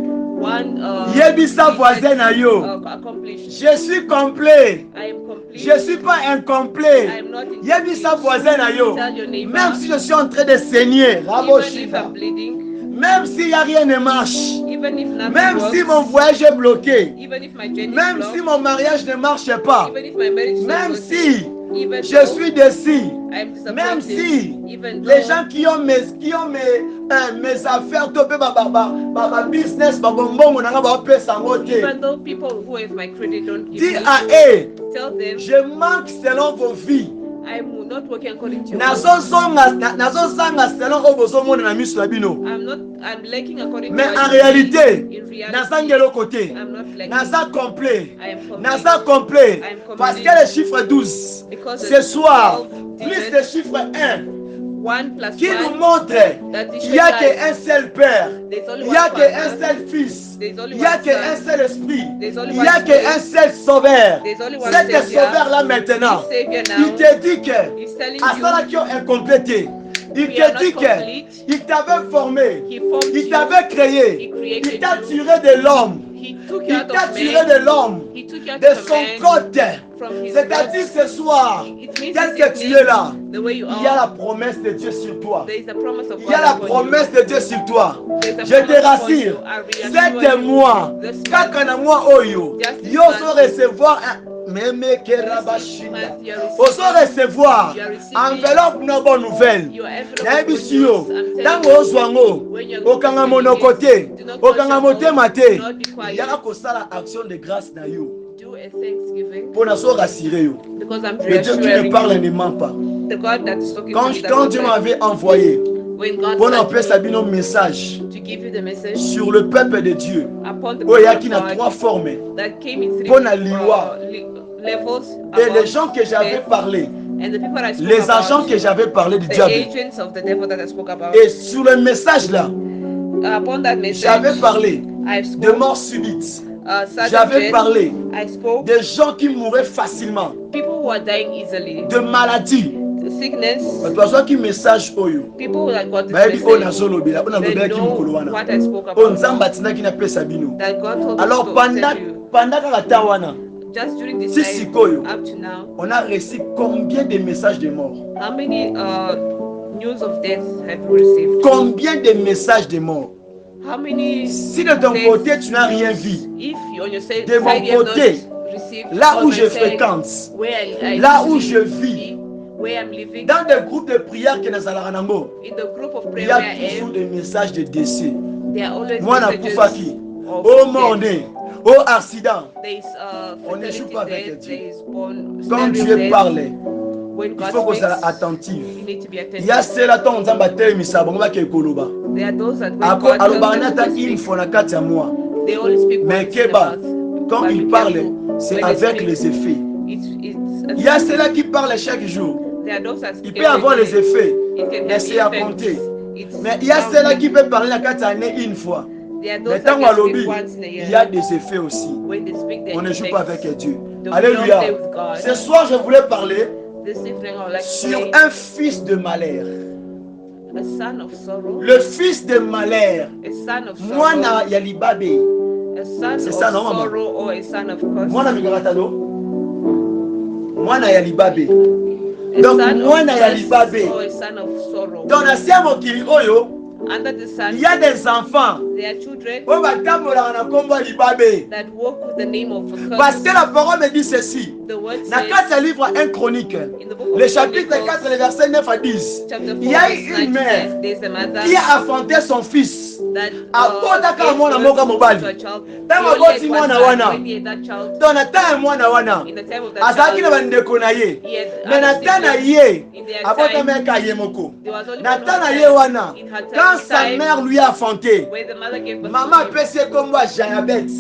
Yebisa voisin na yo. accomplished. Je suis complet. I am complete. Je suis pas incomplet. I am not incomplete. Yebisa voisin na yo. Tell your neighbor. Même si je suis en train de saigner, Rabo Even if Shiva. I'm bleeding, Même s'il n'y a rien ne marche. even if nothing Même works, si mon voyage est bloqué. even if my journey Même is si blocked, mon mariage ne marche pas. even if my marriage is Même not si working, even je though suis déçu. I'm disappointed, Même si even les though gens qui ont mes affaires, topé ma business, ma bonbon, nanga ba pesa ngote. even though people who have my credit don't give Dis me, à eux, tell them je manque selon vos vies. I'm not working according to your Nazosanga selon obozomona na miso na bino. I'm lacking according Mais to en what you réalité, see. In reality, nazangelo côté. I'm not lacking. Naza complet. I am complete. Naza complet. I am complete. Parce que le chiffre 12, Because ce soir, 12 plus digits, le chiffre 1, 1 plus qui nous 1, montre that is qu'il n'y a the qu'un seul Père, There's only il n'y a one qu'un Father. seul Fils, There's only il n'y a one qu'un Son. seul Esprit, There's only il n'y a one qu'un Spirit. seul Sauveur. There's only one Cet Savior. Sauveur-là maintenant, This Savior il now te dit que is telling à ça là you qui ont incomplété, il we are te not dit complete. qu'il t'avait formé, He formed il you. t'avait créé, He created il t'a you. tiré de l'homme, He took you il out t'a of tiré man. de l'homme, He took you out de of son man. côté. From his C'est-à-dire roots. ce soir, It means tel this que tu evening, es là, the way you il y a la are, promesse de Dieu sur toi. there is a promise of Il y a God la upon promesse you. de Dieu sur toi. There's a Je te promise upon rassure, you. I reassure c'est you. moi. This Kaka na month, moi oyo, just this yo month, so recevoir Meme this Kerabashinda. month you are Oso recevoir you are receiving enveloppe na bonne nouvelle. your envelope Na of good ebisi yo, news. I'm telling tango you, ozwango, when you're okanga receiving monoko it, te, do not okanga touch your motema mouth, te. do not be quiet. Yaka kosala action de grâce na yo. Do a thanksgiving Pour na so rassurer yo. because I'm Le Dieu qui me reassuring parle you. ne ment pas. The God that is talking Quand to me that Dieu won't lie. m'avait envoyé When God pour sent appeler me Sabino message to give you the message sur le peuple de Dieu, upon the il y a people qui of n'a God trois formes. that came in three Pour la liwa. levels Et above les gens que j'avais death, parlé, and the people I spoke les agents about, que j'avais parlé du the diable. agents of the devil that I spoke about. Et sur le message là, Upon that message, j'avais parlé I de spoke mort subite. sudden J'avais death. parlé I spoke des gens qui mouraient facilement, people who are dying easily, de maladies. sickness. Mais toi, soit qui message oyo, People that got this bah dit on a message, zolo bila, on a they lobé qui know mukolo wana. what I spoke On about. nzamba tina qui n'a pas sabino. That God told us Alors to pendant tell you. kaka tawana, Just during this si time, sikoyo, up to now, on a reçu combien de messages de mort? how many news of death have you received? Combien de messages de mort? How many Si de ton deaths côté tu n'as rien vu, if you on your side, de mon you have not côté, received, là on où my je side, fréquente, where I là où usually je vis, be, where I'm living, dans des groupes de prière que nous allons nango, in the group of il prayer y a where I toujours am, des messages de décès. there are always Moi na messages kufaki, of oh death. morné, oh accident. There is On ne joue pas fatality avec death, Dieu. there is born Quand scenario Dieu death. parle, When il God faut qu'on speaks, soit attentif. you need to be Il y a attentive. ceux-là qui ont batelemisa bango bakekoloba. There are those that when Ako God tells alobana them ta to une speak, fois na kati ya moi. they only speak Mais once in a keba, month. quand But il be parle, careful. c'est When they avec speak, les effets. it's Il y a ceux-là qui parlent chaque jour. there are those that Il speak peut avoir every les day. effets, It can mais have c'est à effects. compter. It's Mais il y a counting. ceux-là qui peuvent parler la carte année une fois. There are Mais those tant that à can lobby, speak once in a year. il y a des effets aussi. When they speak, there On ne are joue pas effects. avec Dieu. Don't Alléluia. play with God. Ce soir, je voulais parler This evening, I would like to sur say un fils de malheur. a son of sorrow. Le fils de malheur. A son of sorrow. Mwana ya libabe. A son C'est of ça, non, maman? sorrow or a son of curse. Mwana migaratano. Mwana ya libabe. A Donc son of mwana ya curse libabe. or a son of sorrow. Dans la siya mokili oyo, Under the sun, il y a des enfants. there are children Oyo batambolaka na kombo ya libabe. that walk with the name of a curse. Parce que la parole me dit ceci. The word Dans says 4 livres 1 Chronique, in the book of le chapitre Chronicles, 4, le verset 9 à 10, chapter 4, il y a verse 9 une mère says there's a mother qui a affronté son fils. that Abotaka gave mwana birth moka mobali. to a child. Ntango He only had aboti one mwana son. wana. When he had that child, Donc na ntango ya mwana wana, in the time of that azalaki na child, bandeko na ye. he had Mais na other ntango na siblings. ye, In their abotami time, eka ye moko. there was only Na one ntango na child. ye wana, In her quand sa time, mère lui a affronté, where the mother gave birth maman to him, apesi ye kombo ya Jayabet.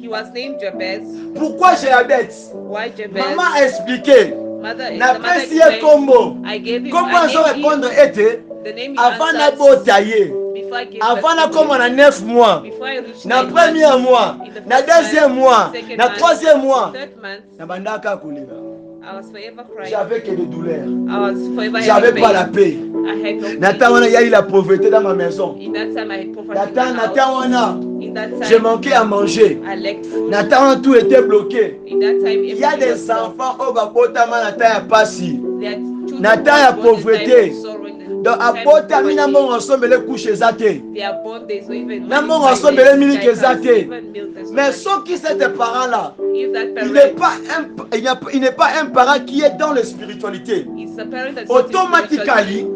he was named Jabez. Pourquoi Jayabet? Why Jabez? Maman a expliqué. Mother, the mother Napesi ye explained, kombo. I gave him, Comment I on named répondre him était the name he avant answered nabota ye, before I gave avant na birth to comme him. na 9 mois, Before I reached na 9 premier months, mois, in the na first deuxième month, mois, second na month, troisième mois, third month, na bandaka kolela. I was forever crying. J'avais que des douleurs. I was forever J'avais having pas la pain. paix. I had no peace. Nathan, il y a eu la pauvreté dans ma maison. In that time, I had poverty in my Nathan, house. In that j'ai time, manqué à manger. I lacked food. Nathan, tout était bloqué. In that time, Il y a everything was des blocked. enfants au Babotama, Nathan, il n'y a pas si. There are children Nathan, who il y a are born in the pauvreté. time of sorrow, in the Donc, à time of Botami, n'a poverty. mon ensemble, les couches zate. They are born, there's no even N'a money mon to buy ensemble, their les milk diapers, zate. even milk, there's no Mais money. sauf qui ces parents-là, If that il n'est parent pas, il n'est pas un parent qui est dans la spiritualité. is a parent that's Automatically,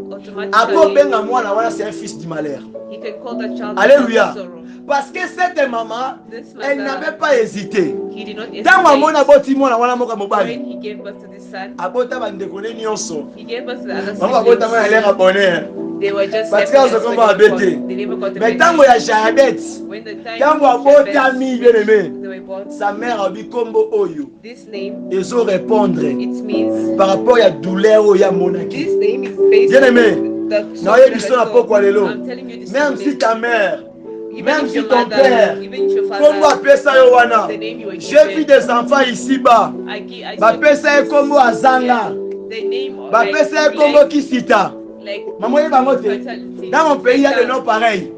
Ako benga mwana wana, c'est un fils du malheur. he can call that child Alléluia. sorrow. Parce que cette maman, This elle mother, n'avait pas hésité. he did not Dans maman hesitate. aboti mwana wana moka mobali. When he gave birth to this son, Abota bandeko ne nyonso. he gave birth to the other Maman abota mwana l'air siblings. abonné. They were just Parce happy que as on se when combat they abete. they never got the Mais baby. tango ya Jabet, When the time tango of abota Jabez mi bien aimé. they were born, Sa mère a dit kombo oyo. this name, Ils ont répondre it means, par rapport à douleur au ya monaki. this name is based Bien aimé. on the Non, soul il y a of du the son à soul. pourquoi lelo. I'm telling you this Même si name. ta mère, Even même if si your ton mother, père, even if your comme father, appelle ça yo wana. the name you were J'ai vu given, des enfants ici-bas. I Bapesa saw ye kombo azanga. the name of Bapesa ye kombo kisita. Maman ye bango te. Dans mon pays, il y a des noms pareils.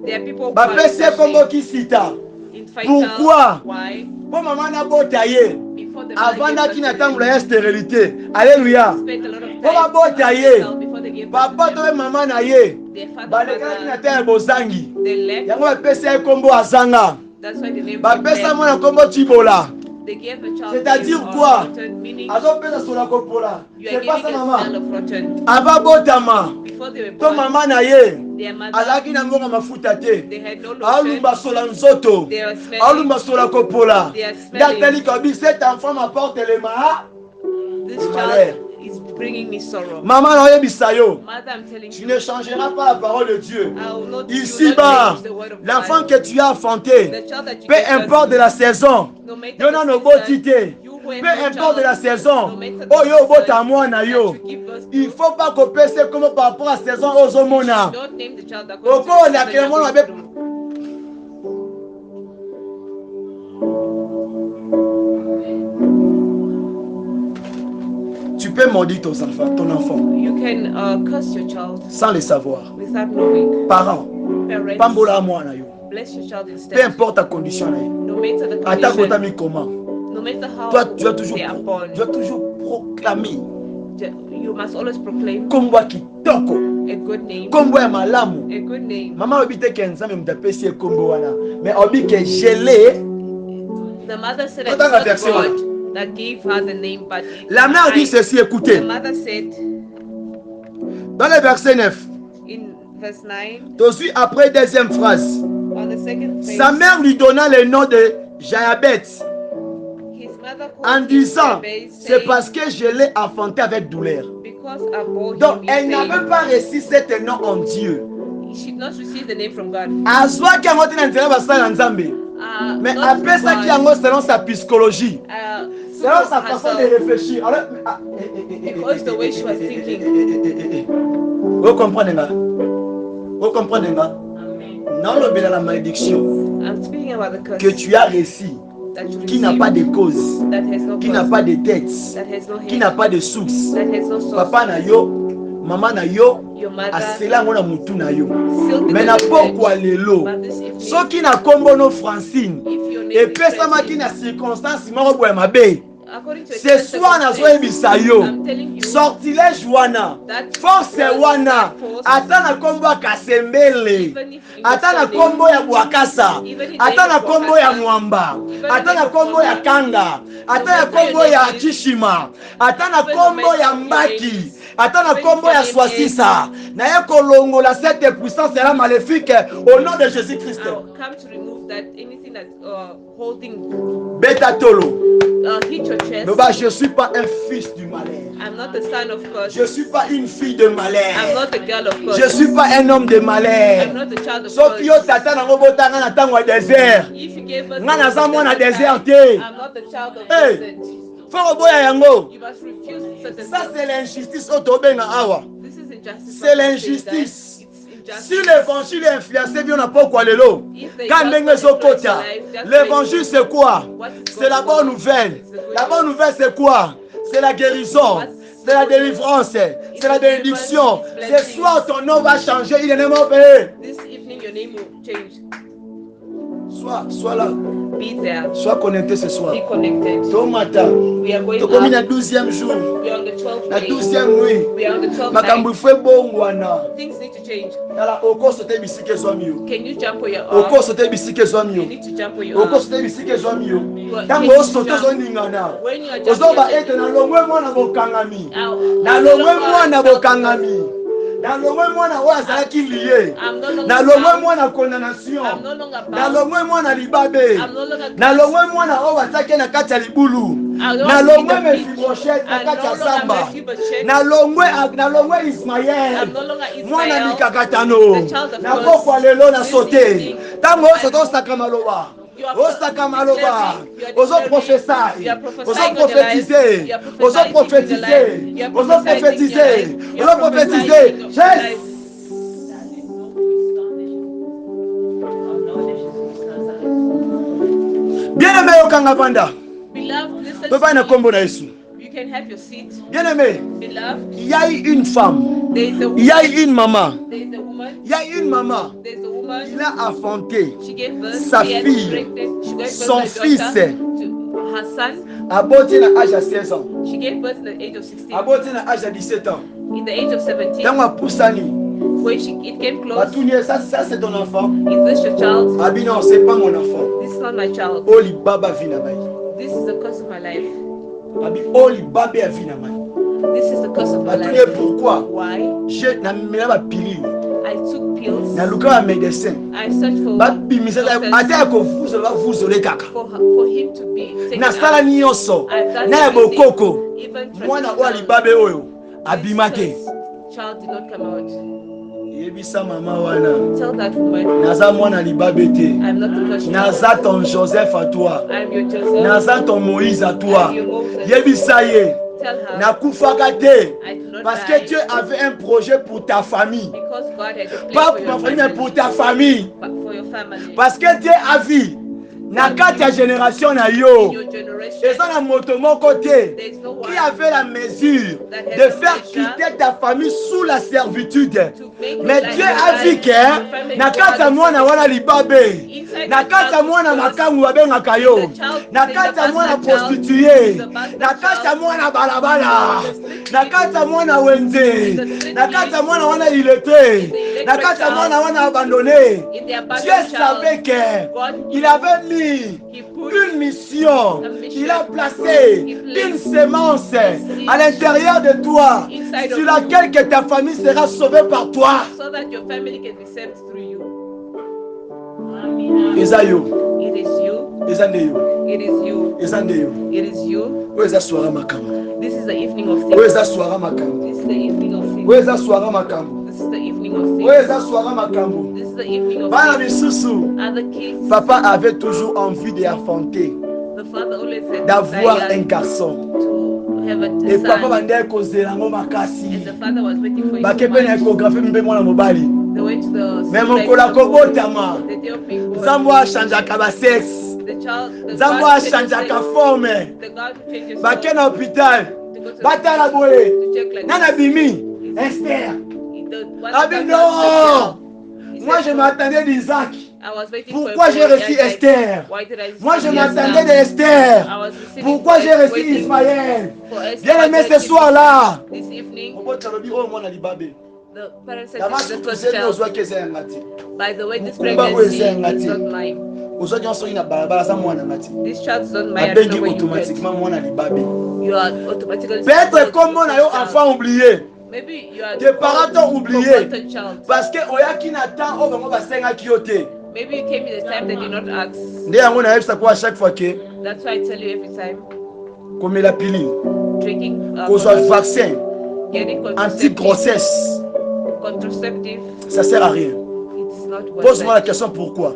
There are people who Bapesa ye kombo kisita. in Pourquoi? Why? Pour maman na bota ye. Before the Avant mother qu'il gave n'attende birth la to stérilité. Alléluia. them, spent a lot of Pour ma time bota ye. before they gave birth Papa to to them. maman na ye. Their father, Balekana ki mother, n'atteint bozangi. they left. Yango bapesa ye kombo azanga. That's why the name Bapesa came mwana kombo chibola. They gave the child C'est-à-dire name quoi? rotten, meaning Azopesa sola kopola. you are C'est pas giving ça a maman. smell of rotten. Ava botama. Before they were To born, mama na ye. their mother, Azaki na mbonga mafuta te. they had no Alumba lotion. sola nzoto. They are smelling. Alumba sola kopola. They are smelling. Dateli kobi cet enfant m'apporte les mains. This Malheur. child is bringing me sorrow. Maman na yebisa yo. Mother, I'm telling Tu you, ne changeras pas la parole de Dieu. I will not, you will Ici-bas, not change the word of l'enfant God. que tu as enfanté, The child that you peu gave birth importe de to, la saison, no matter yo na the no season, botité, you who have peu no importe de la child, saison, no matter the oh yo season bota mwana that yo, you give birth to, il faut pas kopesa comme par rapport à saison ozomona. don't name the child according Oko to the na season you're kemo na going be. through. Tu peux maudire ton enfant, You can curse your child sans le savoir. without knowing. Parents, Parents, pambola mwana yo. bless your child Peu instead. importe ta condition na yo. No matter the Ata condition, kotami comment. no matter how Toi, tu dois they are born, toujours proclamer you must always proclaim kombo kitoko, a good name. kombo ya malamu. A good name. Maman obi te ke nzambe mutapesi ye kombo wana, mais obi ke gelé. The mother said Attends, that verset it's not God that gave her the name, but La mère dit ceci, the écoutez, mother said dans le verset 9, in verse 9, tout de suite après deuxième phrase, on the second phrase, sa mère lui donna le nom de Jabet his mother en called him disant, Jabez, c'est saying, parce que je l'ai enfanté avec douleur. because I bore Donc, him elle in n'avait pain. pas reçu cet nom en Dieu. She did not receive the name from God. Azwaki yango te na nzela basala nzambe. Mais Not apesaki from yango selon sa psychologie. God, Selon sa herself, façon de réfléchir. Alors, because the way she was thinking. Vous comprenez nga? Vous comprenez nga? Non, le la malédiction I'm speaking about the curse que tu as reçu, that you qui n'a pas de cause, that has no qui n'a cause, pas de tête, that has no qui head, n'a pas de source. that has no source. Papa na yo, maman na yo, Your mother asela ngo na mutu na yo. sealed it Mais in na the pokwa church. lelo. But this evening, Soki na kombo no Francine, if your name et is pesamaki Francine, na circonstance moko boye mabe. according to Ce soir nazoyebisa yo, I'm telling you sortilège wana, that force wana, ata na kombo ya kasembele, even if in ata na your kombo ya bwakasa, ata na kombo ya mwamba, ata na kombo ya kanga, ata na kombo ya kishima, ata na kombo ya mbaki, ata na kombo ya swasisa, na ye kolongola cette puissance là maléfique au nom de Jésus-Christ. I'll come to remove that anything that's holding Beta tolo. hit your chest. Mais bah, je suis pas un fils du malheur. I'm not the son of God. Je suis pas une fille de I'm malheur. not the girl of God. Je suis pas un homme de I'm malheur. not the child of Soki yo God. tata nango botanga na tango ya désert. If you gave us Nga naza mwana the désert te. I'm not the child of Hey. desert. Faut boya yango. You must refuse certain Ça things. c'est l'injustice otobenga awa. This is injustice. C'est l'injustice. It's Si injustice. l'évangile est influencé bien na pokwa lelo. Quand ndenge sokota. L'évangile c'est quoi? C'est la bonne nouvelle. La bonne nouvelle c'est quoi? c'est la guérison, c'est la délivrance, c'est la bénédiction. Ce soir, ton nom va changer. Il est même payé. This evening, your name will change. Sois là. Be there. Sois connecté ce soir. Be connected. Ton matin. We are going Tu commis le up. 12e jour. We are on the 12th La day. 12e nuit. We are on the 12th Makambu night. fait bon wana. Things need to change. Nala oko sote bisike zwa miyo. Can you jump on your Oko arm? sote bisike zwa You miyo. need to jump on your Oko arm. sote bisike zwa miyo. Can Tango you osote jump? zo ningana. When you are jumping, Ozoba you're ete na longwe mwana bokangami. jumping. Na longwe mwana bokangami. Na longwe mwana oyo azalaki liye. I'm no longer Na longwe bound. mwana condamnation. I'm no longer Na bound. longwe mwana libabe. I'm no longer Na cursed. longwe mwana oyo bataki na kati ya libulu. I don't Na need longwe the Mephibosheth na I'm kati no ya longer zamba. Mephibosheth. Na longwe Ismael. I'm no longer Israel. Mwana mikakatano. The child of Na God. pokwa lelo na This sote. evening, Tango osoto osaka maloba. You are Osaka maloba. declaring, you are Ozo declaring, prophesy. you are Ozo prophesying on your life, prophétiser. you are Ozo prophesying prophétiser. in your life, you are Ozo prophesying in your prophétiser. life, you Ozo are prophétiser. prophesying in your Yes. life. Bien-aimé okanga panda. Beloved, listen Papa to na me. kombo na Yesu. You can have your seat. Bien-aimé, Beloved, il y a eu une femme. there is a Il y a woman. eu une maman. There is a woman. Il y a eu une maman. There is a woman. Il a affronté She gave birth. sa She had fille, pregnant. She gave birth son to her fils. daughter, to her son. à boti na âge à 16 ans. She gave birth at the age of 16. À boti na âge à 17 ans. In the age of 17, Tango apusani. when it came close, Batuni, ça c'est ton enfant. is this your child? Abi non, c'est pas mon enfant. This is not my child. Oli baba vina mai. This is the curse of my life. Abi oli baba ya vina mai. This is the curse of my Batuni, life. pourquoi? Why? Je na mela ba pilule. I took pills. Na luka ba médecin. I searched for Ba bimisa doctors ata ko vuzo ba vuzo le kaka. for him to be taken Na sala out. nyonso. I've done Na ya everything. bokoko. Even Mwana traditional. oli baba oyo. This Abimake. cursed child did not come out. Yebisa mama wana. Tell that woman, Naza mwana libabe te. I'm not the first child. Naza ton Joseph à toi. I'm your Joseph. Naza ton Moïse à toi. I'm your Moses. Yebisa ye. Tell her Nakufaka te. I do not Parce die. que Dieu avait un projet pour ta famille. Because God had a Pas plan pour for ta your famille, mais family. pour ta famille. But for your family. Parce que Dieu a vu. Na kati ya génération na In yo. your generation, Et ça na moto moko te. there is no one Qui avait la mesure that de has faire the pleasure quitter ta famille sous la servitude. to make Mais your Dieu life a vu your que family na kati ya God mwana wana libabe. Inside Na the kati ya child mwana is makangu babengaka yo. the child Na is the kati ya mwana bastard child, prostituée. is the bastard Na kati ya child, mwana balabala. is the street Na kati ya mwana wenze. Na kati ya mwana wana ilete. Na kati ya mwana wana abandonné. in the abandoned Dieu child. savait que God il avait mis He put une mission. mission. Il a placé He placed une sémence seed à l'intérieur de toi inside sur of laquelle que ta famille sera sauvée par toi. so that your family can be saved through you. Eza yo, It is you. eza nde yo, It is you. eza nde yo. It is you. Oyo eza swara makambo. This is the evening of Oyo things. eza swara makambo. This is the evening of things. Oyo eza swara makambo. This is the evening of Oyo things. eza swara makambo. This is the evening of Bana things. misusu, Other kids, papa avait toujours envie d'affronter, the father always had d'avoir un desire garçon. to have a Et papa son. bandait kozela ngo And makasi. the father was waiting for his Bake pe na wife. échographie mpe mwana mobali. They went to the Mais scene mokolo like the akobotama. boy, the day of being born. Nzambo achangeaka basexe. The child, the Nzambo God changes achangeaka sex. forme. The God who changes Bake form na hôpital. to go to Batala the boye. to check like Nana this. bimi. Esther. The one Ah, that mais was non! He Moi said, je m'attendais d'Isaac. I was waiting Pourquoi for a j'ai boy, reçu and I- Esther? Why did I receive Moi je Esther? m'attendais d'Esther. I was receiving Pourquoi j'ai reçu waiting Ismaël? for Esther. Bien aimé Why did I ce receive soir-là. This evening, the parents said Dama this is the first tukuseni child. ozwaki eza ya ngati. By the way, this Mukumba pregnancy oyo eza ngati. is not mine. Ozwa nyonso oyi na balabala aza mwana ngati. This child is not mine. I don't Abengi know where you went. automatiquement mwana libabe. You are automatically. Peut-être called kombo na yo first child. enfant oublié. Maybe you are Tes parents t'ont oublié. forgotten child. Parce que oyaki na temps oyo bango basengaki yo te. Maybe you came in the time they did not ask. Nde yango nayebisa kwa chaque fois ke That's why I tell you every time. komela pilule, Drinking kozwa vaccin getting anti-grossesse, contraceptive, ça sert à rien. it's not worth Pose-moi la it. question pourquoi.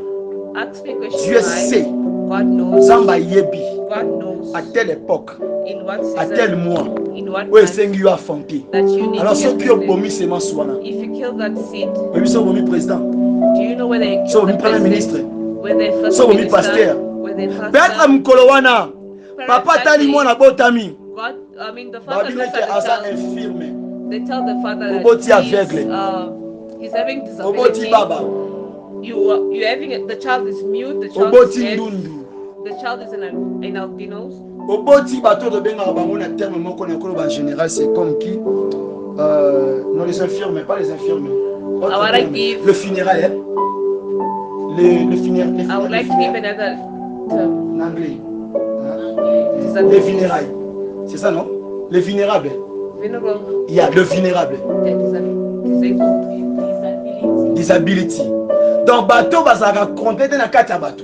Ask me a question. Dieu why. sait, God knows. Zamba yebi, God knows. à telle époque, In what à season, tel mois, in what oyo time esengi yo affronter. that you need Alors to get soki pregnant. obomi semence wana, If you kill that seed, oyebi so obomi président, do you know whether you so kill the obomi premier ministre, president, whether first so obomi minister, pasteur. whether Peut-être pastor, mokolo wana, Perhaps papa that tali day, mwana botami, God I mean, the father babine looks ke at the aza child. infirme. They tell the father Oboti that aveugle. he's having Oboti disability. baba. You having the child is mute. The child Oboti is deaf. ndundu. The child is in albinos. Oboti bato de benga bango na terme moko na kolo en général c'est comme qui non les infirmes, pas les infirmes. Autre terme. Le funérail. Hein? Le funérail. I would like to give another term. En anglais. Hein? Les funérailles. C'est ça non? Les vulnérables. Vulnerable. Il y a le vulnérable. Disability. Donc bateau bazaka compter dans la carte à bateau.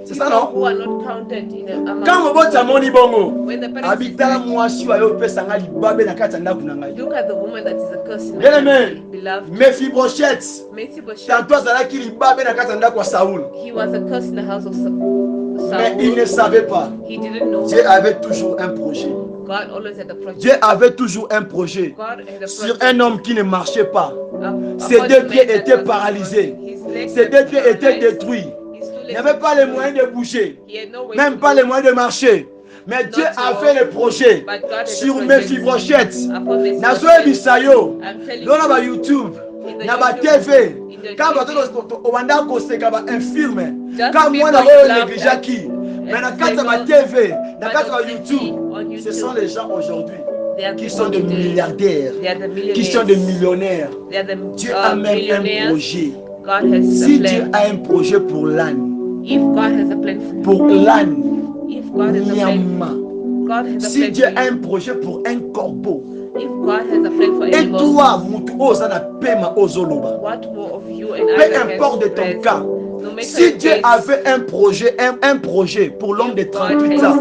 C'est ça non? Who are not counted in the amount. Quand on vote à mon ibongo, When the parents habita moi si wa yo pesa ngali babe na kati ndaku na ngai. look at the woman that is a curse in Bien my aimé. beloved. Mephibosheth. Mephibosheth. Tantôt azalaki libabe na kati ndaku wa Saoul. He was a curse in the house of Saul. Mais il ne savait pas. He didn't know. Dieu avait toujours un projet. God always had a project. Dieu avait toujours un projet God had a sur project. un homme qui ne marchait pas. Ses Upon deux the pieds man that étaient was paralysés. his legs Ses deux were pieds étaient paralyzed. détruits. His two Il legs n'avait pas les were moyens de bouger. He had no way Même to pas move. les moyens de marcher. Mais Dieu a fait le projet But God had a sur project Mephibosheth. upon Mephibosheth. Nazoe bisayo. I'm telling Dans la you, YouTube. in the Na ba YouTube, TV. in the Quand TV, bato obanda koseka ba infirme. just Quand moi people na you oyo love négligaki. and Mais na kati ya ba disabled, TV, na but kati ya on ba YouTube. on Ce sont les gens aujourd'hui They are qui people sont des today. milliardaires, They are the qui sont des millionaires. millionnaires. They are the Dieu a même un millionaires. projet. God has Si a Dieu plan. a un projet pour l'âne, If God has a plan for you, pour l'âne, if God has a plan, Nyama. God has a Si plan Dieu for a you. un projet pour un corbeau, If God has a plan for et animals, toi, mutu ozana pema ozoloba. what more of you and Peu I importe de ton cas, No matter si your Dieu case, avait un projet pour l'homme de if God 38 has ans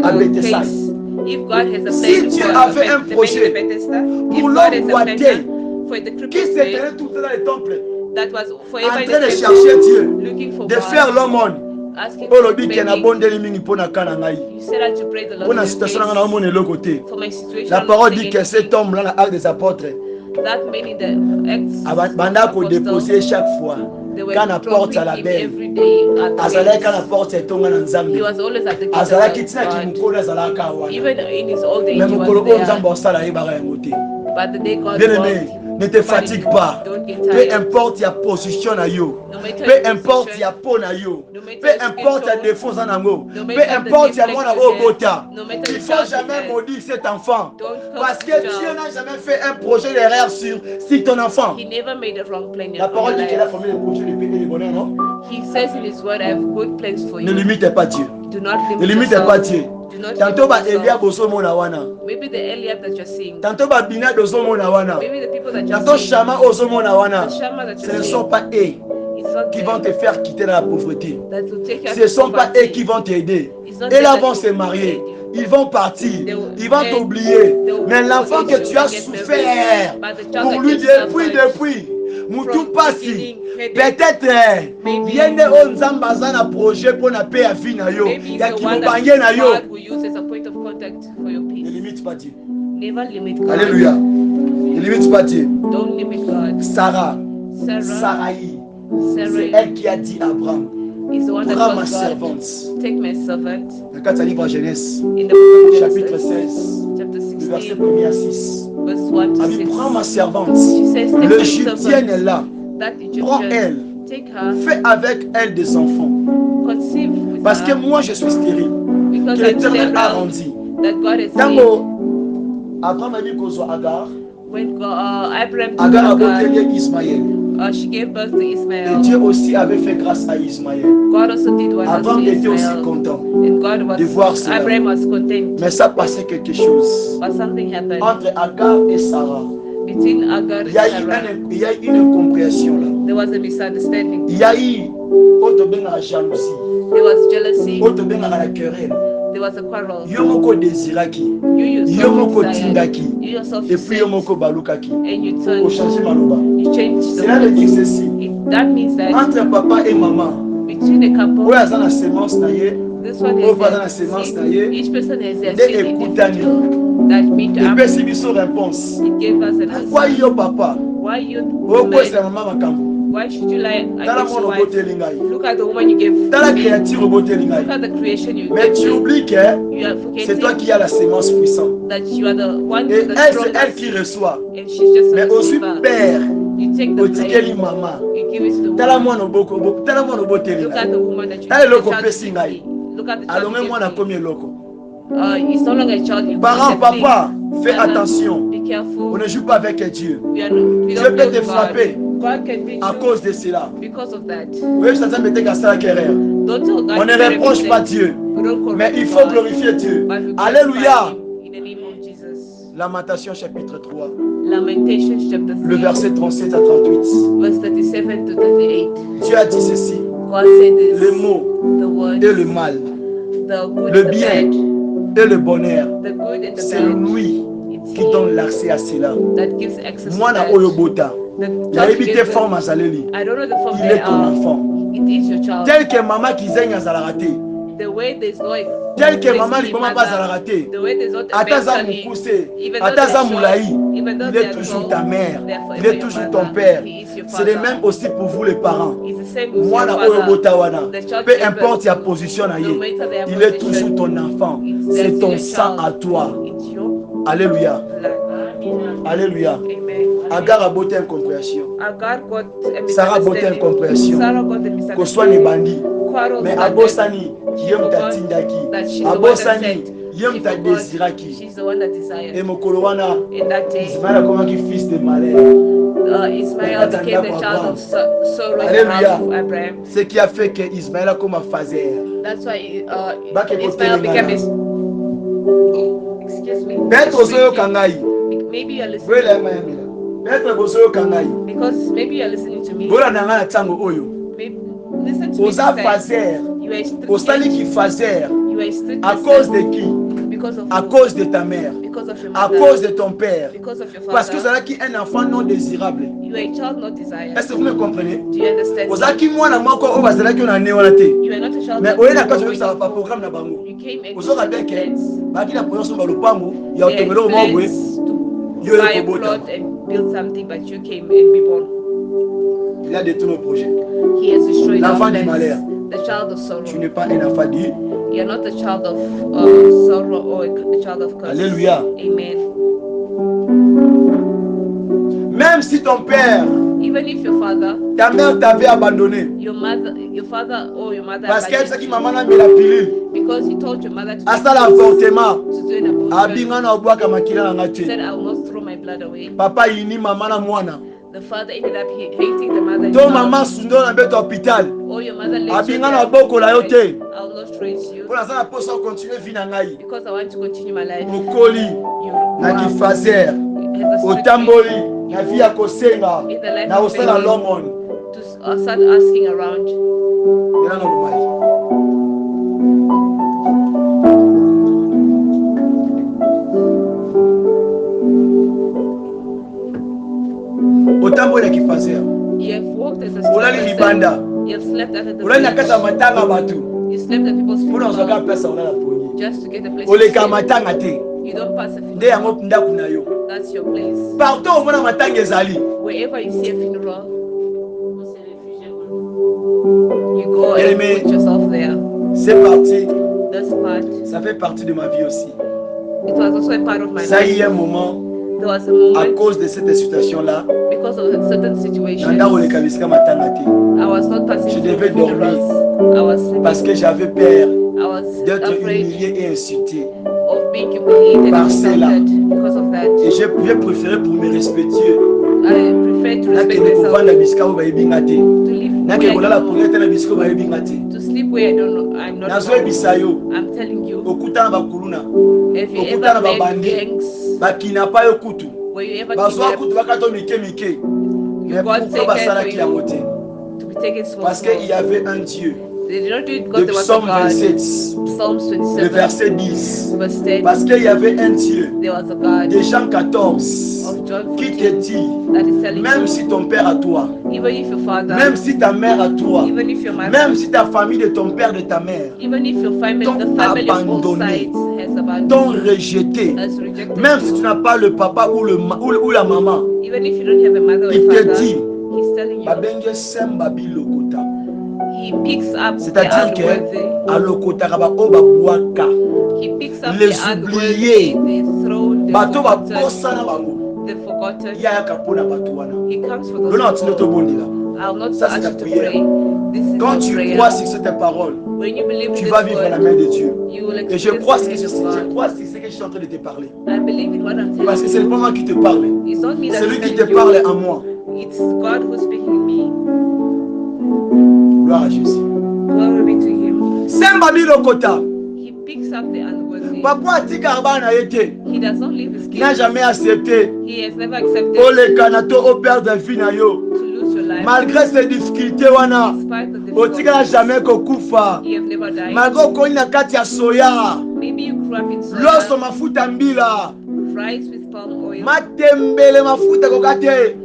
à a Bethsaïda, case, if God has a Si plan Dieu for avait un the man projet in Bethesda, if pour God l'homme has a plan boité for the qui crippled s'était man tout le temps dans les temples, that was en forever in train de the chercher temple, Dieu, looking for de God, faire l'aumône, asking pour for le dit qu'il a begging, bondé mingi pour na kana ngai. you said that to pray the Lord Pour la in situation your dans le case. monde de l'autre côté. For my situation, La parole I'm dit saying que cet homme-là, dans l'acte des apôtres, that many the Acts banda ko apostles, déposer chaque fois they were quand la porte dropping à la him belle. every day at the Azalaki quand la gates. porte est tombée dans Nzambe. He was always at the gate Azalaki of tina ki God. mukolo azalaka wana. Even in his old age, Mais he mukolo was o there. Nzambe osala yebaka yango te. But the day God Bien called aimé, him, ne te fatigue pas. don't get Peu tired. importe ya position na yo. No matter Peu your importe position, ya peau na yo. no matter Peu your skin importe ya tone, défense en ango. no Peu matter the importe ya defect mwana you o have, bota. no matter Il the faut child you jamais have, maudire cet enfant. don't curse Parce this que Dieu child. n'a jamais fait un projet d'erreur sur ton enfant. He never made a wrong plan in La parole your dit qu'il a life. formé le projet de paix et de bonheur, non? He says in his word, I have good plans for Ne you. limitez pas Dieu. Do not Ne limit limitez yourself. pas Dieu. Do not Tantôt ba limit Elia yourself. boso mona wana. Maybe the Eliab that you're seeing, Tantôt ba Bina doso mona wana. maybe the people that you're Tantôt seeing, Shama oso mona wana. the Shammah that Ce you're ne seeing, sont pas eux it's not qui vont te them faire quitter la pauvreté. that will take you out Ce ne of sont pas eux poverty. qui vont t'aider. It's not Et them là that vont will se marier. aid you. Ils vont partir. They will Ils vont end. t'oublier. They will Mais l'enfant forget que you tu as and get souffert married. But the child pour that lui you depuis, suffered Moutou from Passi, beginning, peut-être maybe yende o nzamba aza na projet pour na paix à vie na yo. maybe Ya it's the ki one that mobange na yo. God will use as a point of contact for your Ne peace. limite pas Dieu. Never limit God. Alléluia. Ne limite pas Dieu. Don't limit God. Sarah, Sarah Sarai, c'est elle qui a dit à Abraham, is the one that prends ma was God. servante. Take my servant. Dans le livre Genèse, In the book of chapitre Genesis, 16, chapter du verset 16, 1 à 6. verse 1 to Elle dit, 6. prends ma servante. She says, take my L'Égyptienne est servant, là. that Prends Egyptian, elle. take her, Fais avec elle des enfants. conceive with Parce que her, moi, je suis stérile. because Que I'm l'Éternel a sterile, rendu. that God has Tango, seen. Abraham a dit qu'on soit Agar. When Abraham took Agar a Hagar, botté Ismaël. she gave birth to Et Ismael. Dieu aussi avait fait grâce à Ismaël. God also did wonders to Abraham était aussi Ismael. content. And God de voir was, cela. Abraham was content. Mais ça passait quelque chose. But something happened Entre Agar et Sarah. between Hagar and Il y a eu Sarah. il y a eu une incompréhension là. There was a misunderstanding. Il y a eu autre bien la jalousie. There was jealousy. Autre bien la querelle. There was a quarrel. Yo moko désiraki. You Yo yourself moko desired. tindaki. You yourself Et puis yo desired. moko balukaki. And you Pour turned. changer maloba. You changed the Cela veut dire words. ceci. That means that Entre papa et maman. between a couple, Oyo aza na semence na ye. this one Oyo has aza na their semence seed. na ye. Each person has their Nde seed ekutani. individual that meet up. Epesi biso réponse. It gave us an Pourquoi answer. yo papa? Why you Okwesa man mama makambo. Why should you lie Tala against your mwana wife? oboteli ngai. Look at the woman you gave Tala me. créature oboteli ngai. Look at the creation you Mais gave tu me. oublies que You are c'est toi qui forgetting as la sémence puissante. that you are the one Et with the elle, c'est strongest elle qui reçoit. and she's just a Mais aussi receiver. père, You take the otikeli blame, mama. you give it to the Tala woman. mwana oboko, tala mwana oboteli Look ngai. at the woman that you Tala the eloko child opesi you ngai. give me. Look at the child Alors même you mwana give komi me. eloko. It's no longer a child you Parents, give. It's a thing. papa, fais Father, attention. be careful. On ne joue pas avec Dieu. We Dieu don't peut play te with frapper God. God can beat à you cause de cela. because of that. Oui, ça me dit ça la erreur. Don't tell God On ne to do reproche everything. pas Dieu, We don't correct mais il faut God, glorifier Dieu. but we glorify Alléluia. Him in the name of Jesus. Lamentation chapitre 3, Lamentations chapter 3, le verset 37 à 38. verse 37 to 38. Dieu a dit ceci, God said this, le mot the word, et le mal, the good le and the bien bad, et le bonheur, the good and the c'est bad. lui It's qui donne Him l'accès à cela. that gives access to Moi, na that. oyobota, The na God ébité gives forme them. à Zaleli. I don't know the form Il they est ton are. enfant. It is your child. Tel que maman qui zaigne à Zalarate, The way there's no tel que maman basically lui maman pas Zalarate, the way there's not a Ataza mentally, Moukousse, even though Ataza they're Moulaï, short, even though il they est are toujours tall, ta mère, they're il forever est your toujours mother. ton père. He is your C'est le father. même aussi pour vous les parents. It's the same with Moi, your na father. oyobotawana, The child peu you gave importe birth ta to, position, na no ye, matter their il est position, toujours ton enfant. it's C'est ton your sang à child. toi. It's your Alléluia. blood. Alléluia. Amen. Agar a beauté incompréhension. Agar got a Sarah beauté misunderstanding. incompréhension. Sarah got a Qu'on soit les misunderstanding. bandits. Quarrels Mais started. abosani, She yem ta forgot tindaki. that she's the one that Abosani, said. yem She ta forgot désiraki. she's the one that desired. Et mokolowana, In that day, Ismaël a comment qui fils de malheur. Ismael became the child of sorrow in the Alléluia. house of Abraham. Ce qui a fait que Ismaël a comme phaser. That's why Back Ismael became his. Excuse me. Peut-être aussi au kangai. Maybe you're listening. Voilà même. Peut-être aussi au kangai. Because maybe you're listening to me. Voilà nanga na tango oyo. Maybe, listen to me. Osa this time. phaser. You are Osali qui phaser. You are strict À cause de qui? because of À who? cause de ta mère. Because of your À mother. cause de ton père. Because of your Parce que father. c'est là qui est un enfant non désirable. You are a child not desired. Est-ce que vous me comprenez? Do you understand? Ozaki mwana moko oyo bazalaki na ne wana te. You are not a child. Mais oyena kaso ça va pas programme na bango. You came and Ozoka bien que baki na position ba lopango ya They had otomelo mo bwe. plans to Yo buy a ekobota. plot and build something, but you came and be born. Il a détruit nos projets. He has destroyed our L'enfant du malheur. plans. The child of sorrow. Tu n'es pas un enfant du. You are not a child of sorrow or a child of curse. Alléluia. Amen. Même si ton père, Even if your father, ta mère t'avait abandonné. your father or your mother Parce qu'elle sait abandoned que you, maman a mis la pilule. because he told your mother to Hasta l'avortement. do an abortion. Abinga na obwaka makila na He said, ngate. I will not throw my blood away. Papa yini mama na mwana. The father ended up hating the mother. To mama sundo na beto hôpital. Or your mother left you Abinga na there. boko la yo te. I will not raise you Pour l'instant, la poste continuer vie na ngai. because I want to continue my life. Okoli You na kifazer. has a strict Otamboli na vie ya kosenga. in the life Na of osala faith lomon. to start asking around. Yana na lumai. Otamboli na kifazer. You have walked as a Olali strict libanda. person. You have slept at the Olali na kata village. matanga batu. You slept at people's Mpona ozwaka funeral pesa olala poni. just to get a place to Oleka sleep. matanga te. You don't pass a Nde yango funeral. ndako na yo. That's your place. Partout omona matanga ezali. Wherever you see a funeral, you go and Amen. put yourself there. C'est parti. This part, Ça fait partie de ma vie aussi. it was also a part of my Ça y life. est un moment, There was a à moment cause de cette situation-là, because of certain situations, nanda oleka bisika matanga te. I was not passing Je through devais dormir. funerals. I was sleeping. Parce que j'avais peur I was d'être afraid humilié et insulté. of being humiliated Par and cela. insulted because of that. Et j'ai préféré pour me respectueux. I prefer to respect Nakende kovanda myself, bisika oyo bayebinga te. to live where Nakende I kolala don't ponga know, te na bisika oyo bayebinga te. to sleep where I don't know. I'm not Nazoyebisa yo, known. I'm telling you, okutana bakuluna, have you okutana ever met babandi, gangs bakinapa yo kutu. where you ever Bazwa kidnapped kutu bakato mike mike. Mais you got pourquoi taken basalaki yango te? to be taken small Parce qu'il y small? avait un Dieu. They did not do it Le because there was a psaume God. 27, Psalms le 27, verset 10. verse 10. Parce qu'il y avait un Dieu. There was a God De Jean 14, of John qui 14 te dit, that is telling même you, si ton père à toi, even if your father, même si ta mère à toi, even if your mother, même si ta famille de ton père, de ta mère, even if your family, t'ont the family of both abandonné, sides has abandoned t'ont you, rejeté, has rejected même si tu you, n'as pas le papa ou la maman, even if you don't have a mother or il a te father, dit, He's telling you. babenge semba bilokota. He picks up the C'est-à-dire que unworthy. alokota kaba obabwaka. He picks up Les the oubliés. unworthy, the thrown, the Bato forgotten. babosa na bango. The forgotten. Ya kapona bato wana. He comes for those Lona otino to people. bondila. I'll not Ça, ask c'est ta you to prière. pray. This is Quand your tu prayer. crois sur cette parole, When you believe in tu this vas vivre la word, main de Dieu. you will Et je experience crois the que hand c'est of ce God. que je suis en train de te parler. I believe in what I'm Parce que telling c'est you. pas moi qui te parle. It's not me C'est that's lui qui te telling parle you. à moi. It's God who's speaking in me. Gloire à Jésus. Glory be to Him. Semba bilokota. He picks up the unworthy. Papa atika abana yete. He does not leave his Il n'a kids. jamais accepté. He has never accepted Olekanato au perdre vie na yo. to lose your life. Malgré ces difficultés wana, Despite the otika na difficulties, jamais kokufa. you have never died. Malgré okoni na kati ya soya. Maybe you grew up in Loso soya, mafuta mbila. rice with palm oil, Matembele mafuta kokate.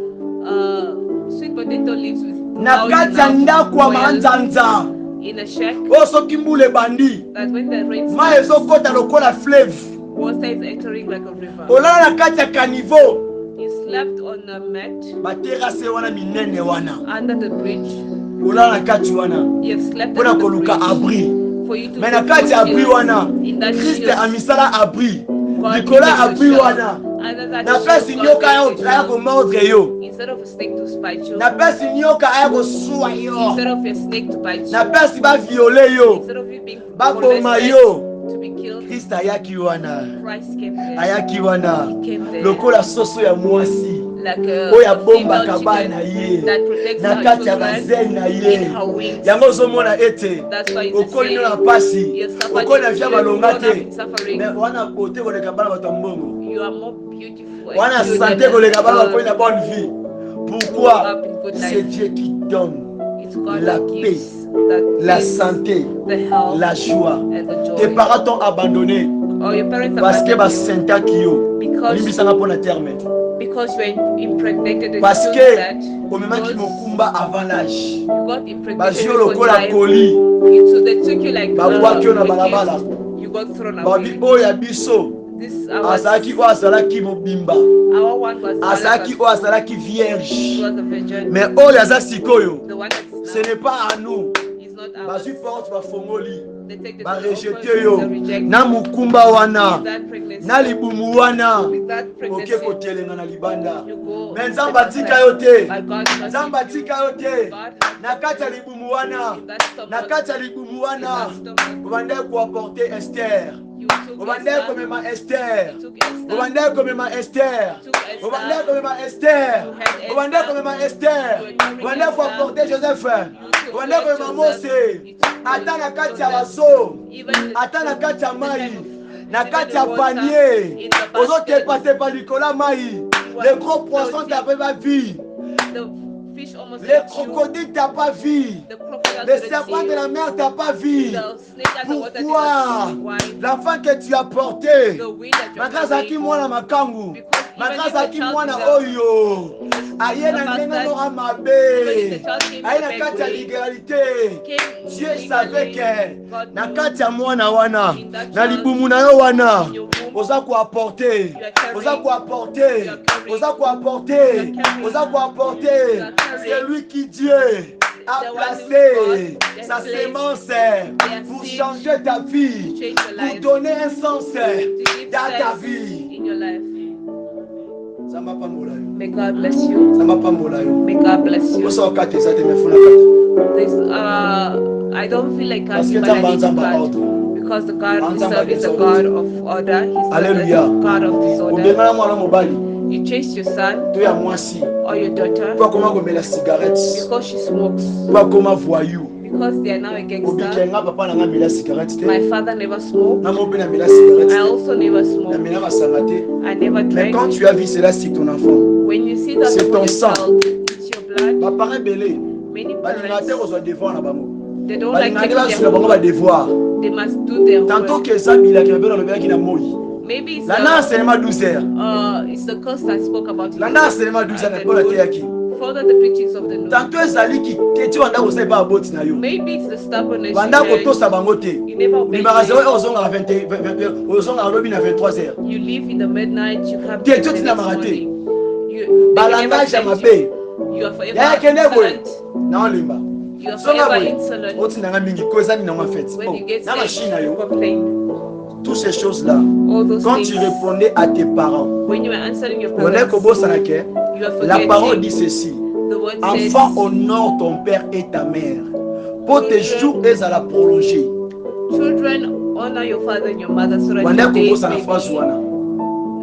sweet potato leaves with Na not kati ya enough ndako ya oil manzanza. in a shack, O soki mbula ebandi. that when the rain Mai starts, ezokota lokola fleuve. water is entering like a river. Olala na kati ya caniveau. You slept on a mat Baterase wana minene wana. under the bridge. Olala na kati wana. You have slept Mpona under the koluka bridge abri. for you to Mais na look kati ya for abri shields. wana, In that Christ shield, amisala abri. God Likola gave you abri shield. wana. Under that Na shield, pesi God nyoka gave aya you aya shield. komordre yo. Instead of a snake to bite you, Na pesi nyoka aya kosuwa yo. instead of a snake to bite Na you, pesi baviole yo. instead of you being Baboma molested, yo. to be killed, Christ ayaki wana. Christ came there. Ayaki wana. He came there Lokola soso ya mwasi. like a Oya female bomba kabana chicken ye. that protects Na her kati ya children bazeli na in ye. her wings. Yango ozomona ete. That's why you Okoli see no na pasi. you suffer Okoli na vya malonga grown up te. in suffering. Mais wana kote koleka bana bato ya mbongo. You are more beautiful Wana and cute santé than koleka bana girls. bato na bonne vie. Pourquoi? Up in good C'est life. Dieu qui donne It's God la that paix, gives, that la gives santé, the health la joie. and the Tes joy. parents t'ont abandonné Or your parents parce que abandoned you basentaki yo. because Limbisanga pona terme. you were impregnated and Parce chose que that omemaki mokumba avant l'âge. you got impregnated Bazio before lokola time. koli. So they took you like Babwaki yo na a balabala. gift. You got thrown Babi away. oyo ya biso. This Azalaki oyo azalaki mobimba. our one was the one that Azalaki oyo azalaki vierge. was a virgin. Mais oyo aza sikoyo. The one that is Ce now n'est pas à nous. is not ours. Bazwi porte bafongoli. They take the Barejete offers, yo. they reject. Na mukumba wana. With that pregnancy, Na libumu wana. with that pregnancy, Oke kotelenga na libanda. you go. Mais nzambe atika yo te. But God must Nzambe atika yo te. God Na kati ya libumu wana. in that stomach, Na kati ya libumu wana. in that stomach, Obandai kuapporte Esther. you took Obandai Esther, komema Esther. you took Esther, Obandai komema Esther. you took Esther, Obandai komema Esther. you had Esther, Obandai komema Esther. you were carrying Obandai Esther, kuapporte Joseph. you took Obandai komema Joseph, Mose. you took Ata na kati ya Joseph, baso. even Ata na kati ya the mai. time of- Na even kati the ya water panier. in the Ozotepatepa likola mai. Les gros poissons t'as pas vu. the fish almost Les ate you, crocodiles t'as pas vu. the crocodile Les didn't serpents see de la you, mer t'as pas vu. the snake at the water did Pourquoi? not see you. Why? L'enfant que tu as porté. The wind that you're Malgré azalaki carrying, mwana makangu. because Malgré even if azalaki the child mwana is a- oyo. Aye na ndenge nora even if mabe. the child came in Aye a na bad kati ya way, l'égalité. came Dieu legally, savait que God na knew kati ya mwana wana. in that Na child, libumu na yo wana. in your womb, Oza kuapporter. you are carrying, Oza kuapporter. you are carrying, Oza kuapporter. you are carrying, Oza kuapporter. you are carrying, C'est lui qui Dieu a the one placé who God sa has placed sémence their pour seed changer ta vie, to change your pour life, donner un sens to give dans ta sense vie. in your life. Zamba pambola yo. May God bless you. Zamba pambola yo. May God bless you. Osa okate zate mefuna kata. This, I don't feel like Parce que casting, but I need to Nzamba cut. ordre. Because the God we Nzamba serve is a disorder. God of order. He's not Alléluia. a God of disorder. Obengana mwana mobali You chase your son to ya mwasi. or your daughter Po akoma komela cigarette. because she smokes, Po akoma voyou. because they are now a gangster. Obikenga papa nanga mela cigarette te. My father never smoked. Na mo pe na mela cigarette I te. also never Na smoked. mela masanga te. I never Mais drank. quand tu as vu cela sur ton enfant, When you see that c'est for ton your sang. child, it's your blood. ba parents belé. Many Balingate parents, kozwa devoir na bango. they don't like Balingate taking basula their bango ba homework. devoir. They must do their Tantôt homework. que ça bila ki belo lobela ki na moi. Maybe it's Landa enseignement 12 heures. it's the curse I spoke about. Landa enseignement 12 heures na kola te yaki. Further the preachings of the Lord. Tantôt ezali ki te ti wanda kosala ba aboti na yo. Maybe it's the stubbornness. Banda you kotosa bango te. You never obey. Libara 0 heures ozonga 20 ozonga lobi na 23 heures. You leave in the midnight. You come Te the tout na next marate. morning. You they Balangage ya never send mabe. you. You are forever Ya kende boy. insolent. Na olimba. You are Songa forever boy. insolent. Oti nanga mingi koza ni nanga fait. When you get Na late, machine na you yo. complain. Toutes ces choses-là. All those Quand things. tu répondais à tes parents. When you are answering your On est parents, kobo sanake. you are La parole dit forgetting. ceci. The word Enfant, says, honore ton père et ta mère. Pour tes jours et à la prolonger. children, honor your father and your mother so that On est your kobo days sana may phrase be wana.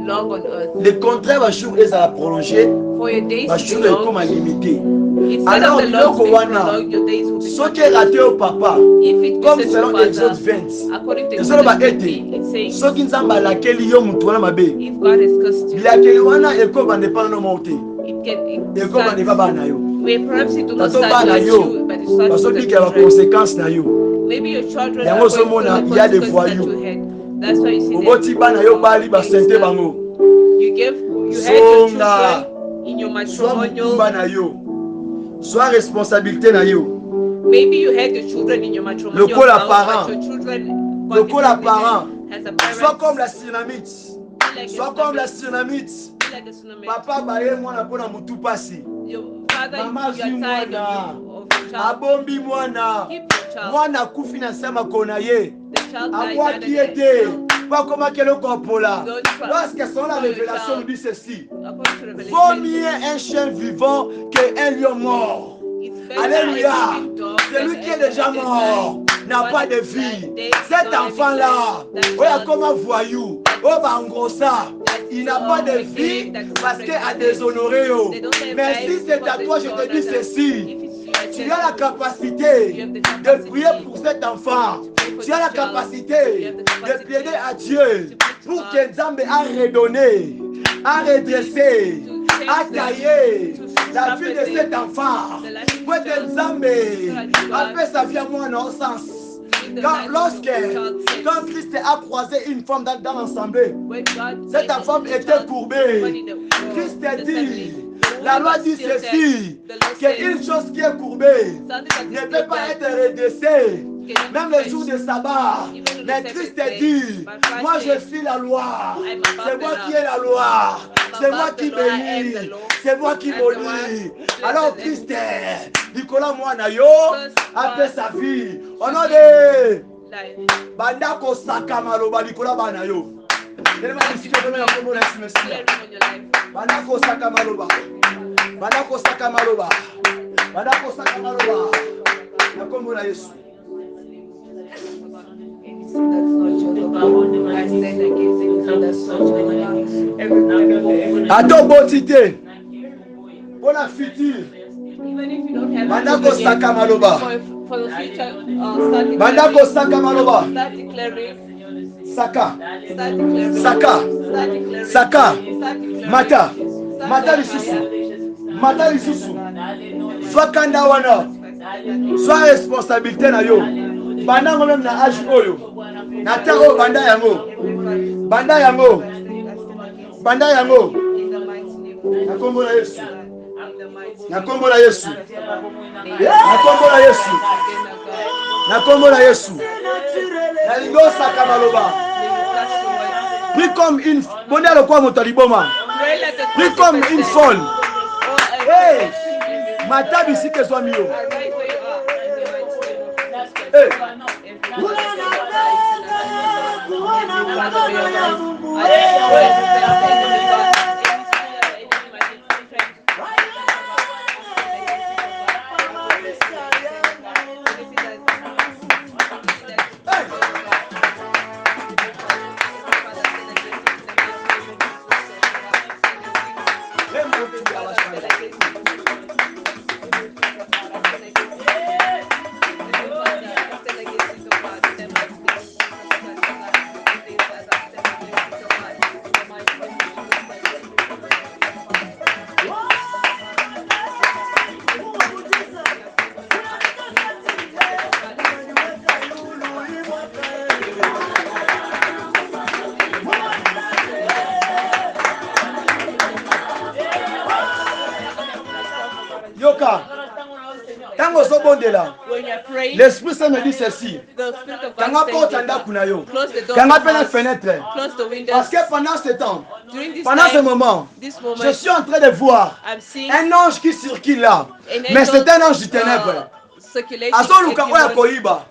long on earth. Le contraire va jour et à la prolonger. For your days Va to jour be est long, comme à limiter. instead Alors, of the long to be wana. prolonged, your days will be Ce qui est shortened. raté au papa. If it Comme misses selon your Exode father, 20. according to Exode Exodus 20, 20. it says, Ce qui nous a laquelle yo mutuana mabe. if God has cursed you, Bilakeli wana eko bande pas no monter. it Eko bande pas starts. bana yo. Where perhaps it do not Tato start bana with yo. you, but it starts Parce with que the il y a la children. conséquence na yo. Maybe your children Yango are going through somona, the il y a des consequences that voyous. you had. That's why you see Oboti bana yo bali ba sente gangster. bango. You had your Songa. children in your Sois matrimonial. mukumba na yo. Sois responsabilité na yo. Maybe you had your children in your matrimonial Lokola vows, parent. but your children Lokola parent. as a parent. Sois comme la dynamite. Like Sois comme la dynamite. like a tsunami. Papa baye mwana pona mutu pasi. Your father, Mama you are zwi tired mwana. of your child. Abombi mwana. Keep your child. Mwana kufi na sama kona ye. The child dies Abwa under qui the était. child. Pas comment qu'elle pola. Don't trust. Lorsque son la For your révélation child. nous dit ceci. According to Revelation, Vaut mieux un chien vivant qu'un lion mort. it's better Alléluia. a living dog Celui than qui a est déjà dead mort guy. n'a One pas de that vie. dead Cet don't have enfant-là, any life. voilà comment voyou. Oh, bah, en gros ça, il n'a pas de wicked, vie that's parce qu'il a wicked. déshonoré. Oh. They don't have Mais life si c'est à because toi, they je te dishonor dis them. ceci. If it's you, I Tu tell as la you, capacité you have the de capacity prier pour cet enfant. to pray for Tu as la this child. capacité You have the de capacity plaider à to Dieu pray to pour God, que Nzambe a redonné, a redressé, to change a them, taillé to la vie de sharpen cet them, enfant. the life of Pour the que child, Nzambe so that a God fait sa vie à moi en sens. in the Quand, life of lorsque, the child quand says, Christ a croisé une femme dans l'assemblée, when God cette made femme the était child courbée. body the Christ a the dit, assembly, the la woman loi was dit still ceci, dead. The law qu'une says chose qui est courbée something that is ne still peut pas dead être redressée. cannot Même be le jour changed. de sabbat. Even on the Mais Sabbath Christ a day, dit, but Christ moi je said, suis la loi. I'm C'est above moi the qui law. ai la loi. I'm C'est moi above qui the law. I am bénis. the law. C'est moi qui I'm the one maudis. who blesses Alors them. Christ, Nicolas Moanayo, a fait sa vie. Au nom de Life. Bandako Sakamaloba, Nicolas Banayo. Clearing on your life. Bandako Sakamaloba. Bandako Sakamaloba. Bandako Sakamaloba. Nakombo na Yesu. Attends, bon cité. Pour la future. Even if you don't have Bandako Sakamaloba. for the future, start declaring. Bandako Sakamaloba. Start declaring. Saka. Start declaring. Saka. Start declaring. Saka. Start declaring. Mata. Start Mata declaring. lisusu. Mata lisusu. Sois kanda wana. Sois responsabilité na yo. Banda même na âge oyo. Na tero banda yango. Banda yango. Banda yango. Na kombo na Yesu. Na kombo na Yesu. Na kombo na Yesu. Na kombo na Yesu. Na lingosa kamaloba. Prie comme une bonne le quoi motaliboma. Prie comme une folle. Hey, mata bisike soit mieux. Hey. When you're praying, l'Esprit Saint me dit ceci. the Spirit of Quand God on porte says, un kuna yo, close the door quand of on the peut la house, fenêtre, close the windows. parce que pendant ce temps, During this pendant ce time, moment, this moment, je suis en train de voir I'm seeing un ange qui circule là, an mais angel, c'est un ange du ténèbre. circulating.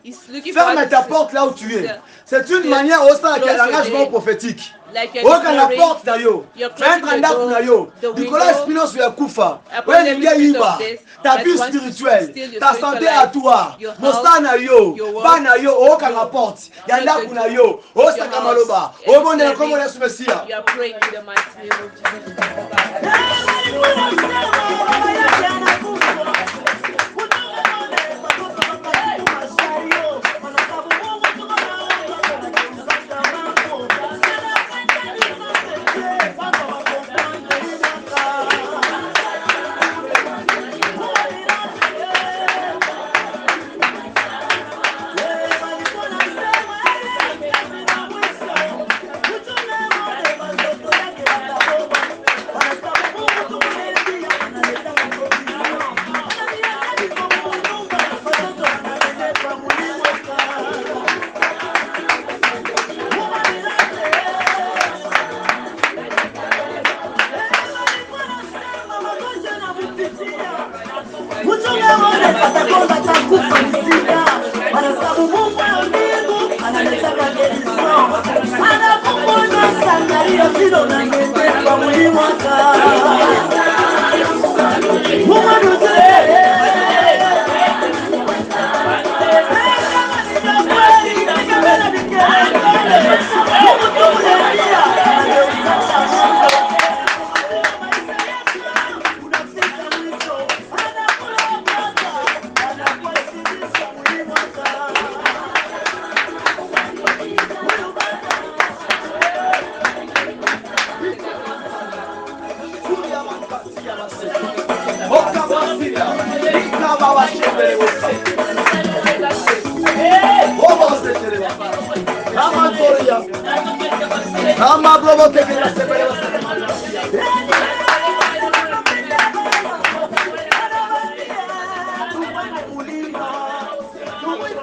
He's looking for Ferme us ta to- porte là où tu es. to- C'est une to manière aussi close de your l'engagement day. prophétique. Like you're Oka na declaring, porte na yo. you're closing Fenêtre the ndaku door, na yo. the Nicolas window, Espinos ya kufa. upon Ouais every linga spirit yiba. of death Ta that vie wants to spirituelle, steal your ta spiritual santé life, à toi. your Mosta health, na yo, your work, ba na yo, oka na your- porte. Ya close ndaku your na door, yo. your Osta house, kamaloba. every Obo ndela komo service. Yesu Mesia. You are praying in the mighty name of Jesus.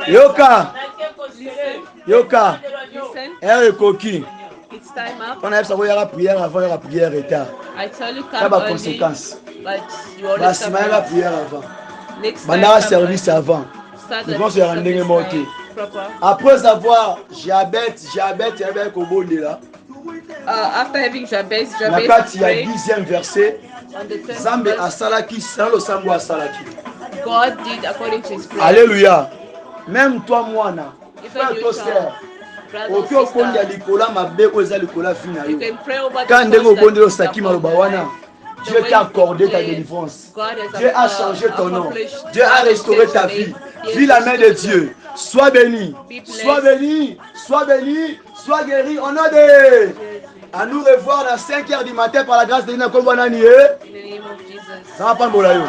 Yoka, Yoka, Listen, R coquille. it's time up. On a savoir la prière avant la prière état. I tell you, Ça come va early, conséquence. but you always Basi come ma la late. prière avant. Next time, Bandara come service early. avant. Start Ils the vont se rendre service monter. time proper. Après avoir diabète au bout de là. After having Jabez Nakati ya prayed 10e verset. on the 10th Zambe verse, asalaki salo sambo asalaki. God did according to his prayer. Alléluia. Même toi mwana, Even frère you toi shall, sœur, brother oki or okondi ya sister, likola mabe oyo eza likola fina you yo. can pray over Quand the ndenge cause obondeli that osaki is upon maloba your wana, life. Dieu The t'a way accordé ta that délivrance. God has Dieu a changé ton nom. accomplished, Dieu a God has restauré changed ta your vie. name. He has Vis la main de restored Dieu. you. Sois béni. Be blessed. Sois béni. Sois béni. Sois guéri. On a des. À nous revoir à 5h du matin par la grâce de Dieu. In the name of Jesus. Ça va pas, Mbolayo.